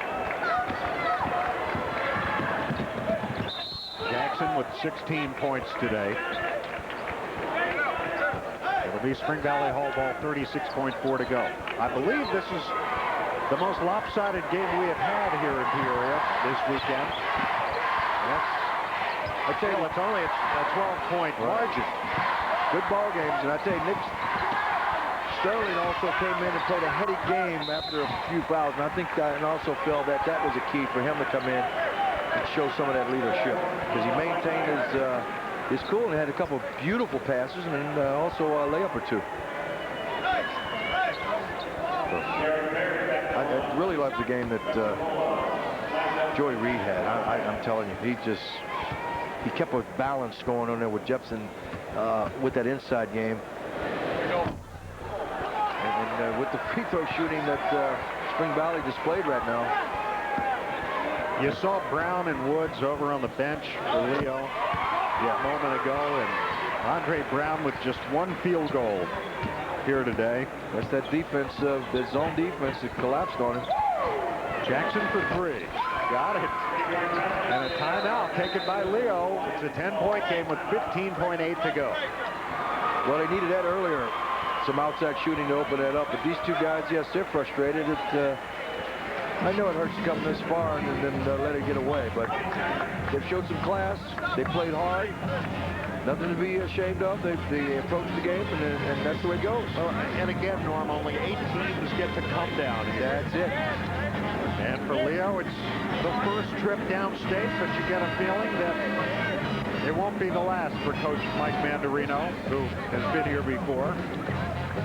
Jackson with 16 points today. It'll be Spring Valley Hall ball, 36.4 to go. I believe this is the most lopsided game we have had here in Peoria this weekend. I tell you, it's only a 12-point margin. Good ball games, and I tell you, Nick Sterling also came in and played a heady game after a few fouls, and I think and also felt that was a key for him to come in and show some of that leadership, because he maintained his cool and had a couple of beautiful passes and also a layup or two. I really loved the game that Joey Reed had. I'm telling you, he kept a balance going on there with Jepson with that inside game. And with the free throw shooting that Spring Valley displayed right now. You saw Brown and Woods over on the bench for Leo a moment ago, and Andre Brown with just 1 field goal here today. That's that defense, the zone defense that collapsed on him. Jackson for 3. Got it. And a timeout taken by Leo. It's a 10-point game with 15.8 to go. Well, they needed that earlier. Some outside shooting to open that up. But these two guys, yes, they're frustrated. I know it hurts to come this far and then let it get away. But they've showed some class. They played hard. Nothing to be ashamed of. They approached the game, and that's the way it goes. And again, Norm, only 8 teams get to come down here. That's it. And for Leo, it's the first trip downstate, but you get a feeling that it won't be the last for Coach Mike Mandarino, who has been here before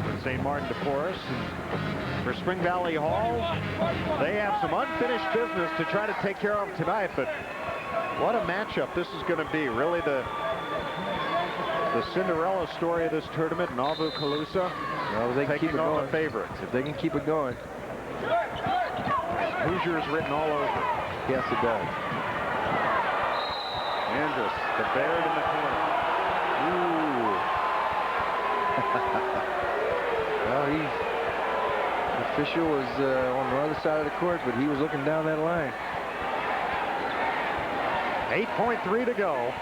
with St. Martin de Forest. For Spring Valley Hall, they have some unfinished business to try to take care of tonight, but what a matchup this is going to be. Really the Cinderella story of this tournament, Nauvoo Calusa. Well, they can keep it going. The favorites. If they can keep it going. Hoosiers written all over. Yes, it does. Andrus, the Baird in the corner. Ooh. Well, the official was on the other side of the court, but he was looking down that line. 8.3 to go.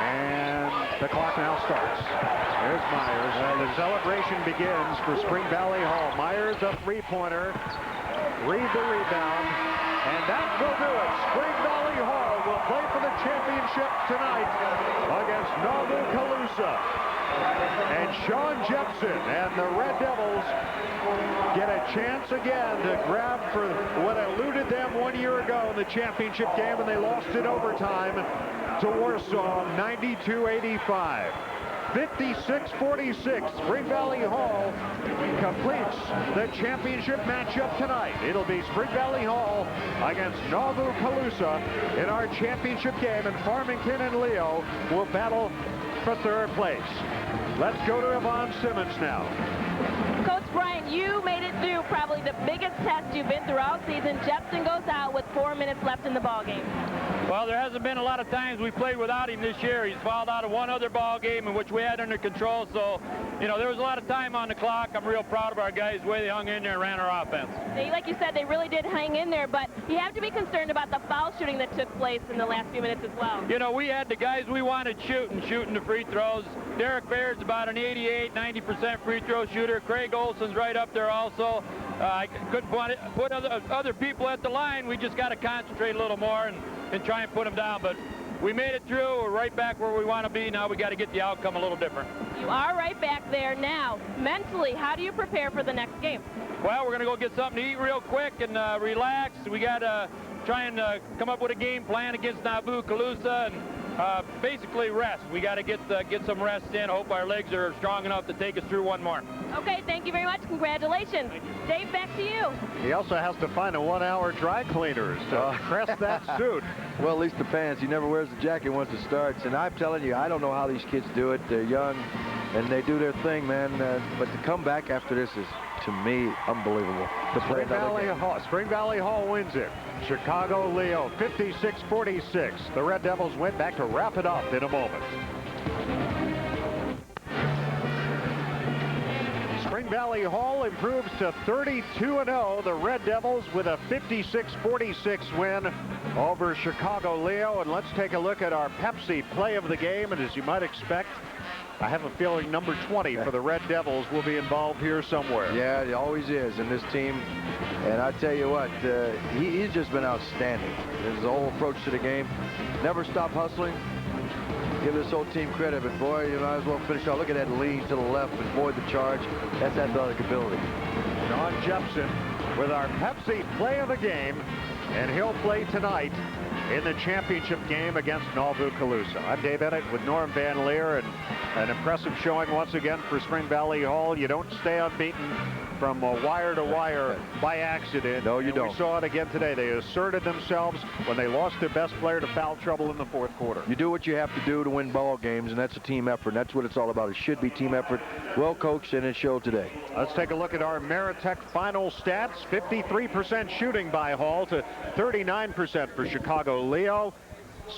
And the clock now starts. There's Myers. And the celebration begins for Spring Valley Hall. Myers a three-pointer. Reed the rebound. And that will do it. Spring Valley Hall will play for the championship tonight against Nauvoo Calusa. And Sean Jepson and the Red Devils get a chance again to grab for what eluded them 1 year ago in the championship game, and they lost in overtime to Warsaw, 92-85. 56-46. Spring Valley Hall completes the championship matchup tonight. It'll be Spring Valley Hall against Nauvoo Calusa in our championship game, and Farmington and Leo will battle for third place. Let's go to Yvonne Simmons now. Coach Bryant, you made it through probably the biggest test you've been through all season. Jepson goes out with 4 minutes left in the ballgame. Well, Well, there hasn't been a lot of times we played without him this year. He's fouled out of one other ball game in which we had under control. So, you know, there was a lot of time on the clock. I'm real proud of our guys, the way they hung in there and ran our offense. Like you said, they really did hang in there, but you have to be concerned about the foul shooting that took place in the last few minutes as well. You know, we had the guys we wanted shooting the free throws. Derek Baird's about an 88, 90% free throw shooter. Craig Olson's right up there also. I couldn't put other people at the line. We just got to concentrate a little more and try and put them down. But we made it through. We're right back where we want to be. Now we got to get the outcome a little different. You are right back there now. Mentally, how do you prepare for the next game? Well, we're going to go get something to eat real quick and relax. We got to try and come up with a game plan against Nauvoo-Calusa and basically rest. We got to get some rest in. Hope our legs are strong enough to take us through one more. Okay, thank you very much. Congratulations. Dave, back to you. He also has to find a 1-hour dry cleaners to press that suit. Well, at least the pants. He never wears the jacket once it starts. And I'm telling you, I don't know how these kids do it. They're young, and they do their thing, man. But to come back after this is, to me, unbelievable. To play Spring Valley Hall wins it. Chicago-Leo, 56-46. The Red Devils went back to wrap it up in a moment. Spring Valley Hall improves to 32-0. The Red Devils with a 56-46 win over Chicago-Leo. And let's take a look at our Pepsi play of the game. And as you might expect, I have a feeling number 20 for the Red Devils will be involved here somewhere. Yeah, he always is in this team. And I tell you what, he's just been outstanding. His whole approach to the game. Never stop hustling. Give this whole team credit, but boy, you might as well finish out. Look at that lead to the left, avoid the charge. That's athletic ability. John Jepson with our Pepsi play of the game, and he'll play tonight in the championship game against Nauvoo-Calusa. I'm Dave Ennett with Norm Van Leer, and an impressive showing once again for Spring Valley Hall. You don't stay unbeaten from wire to wire by accident. No, you don't. We saw it again today. They asserted themselves when they lost their best player to foul trouble in the fourth quarter. You do what you have to do to win ball games, and that's a team effort. And that's what it's all about. It should be team effort. Well coached, and it showed today. Let's take a look at our Meritech final stats. 53% shooting by Hall to 39% for Chicago-Leo.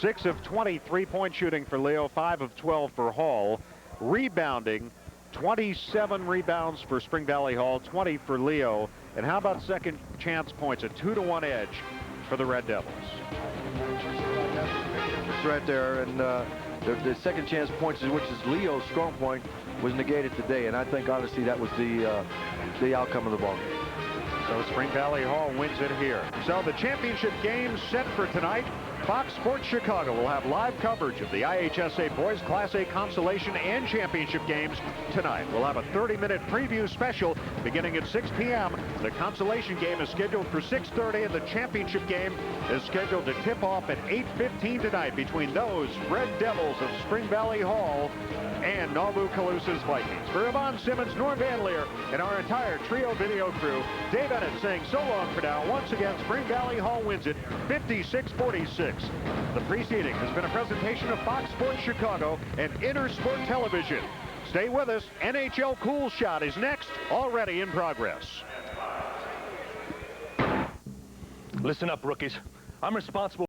6 of 20 three-point shooting for Leo, 5 of 12 for Hall. Rebounding, 27 rebounds for Spring Valley Hall, 20 for Leo. And how about second chance points? A 2-to-1 edge for the Red Devils. It's right there, and the second chance points, which is Leo's strong point, was negated today. And I think honestly that was the outcome of the ball game. So Spring Valley Hall wins it here. So the championship game set for tonight. Fox Sports Chicago will have live coverage of the IHSA Boys Class A Consolation and Championship games tonight. We'll have a 30-minute preview special beginning at 6 p.m. The consolation game is scheduled for 6:30, and the championship game is scheduled to tip off at 8:15 tonight between those Red Devils of Spring Valley Hall and Nauvoo-Calusa's Vikings. For Yvonne Simmons, Norm Van Leer, and our entire Trio video crew, Dave Ennett saying so long for now. Once again, Spring Valley Hall wins it 56-46. The preceding has been a presentation of Fox Sports Chicago and Intersport Television. Stay with us. NHL Cool Shot is next, already in progress. Listen up, rookies. I'm responsible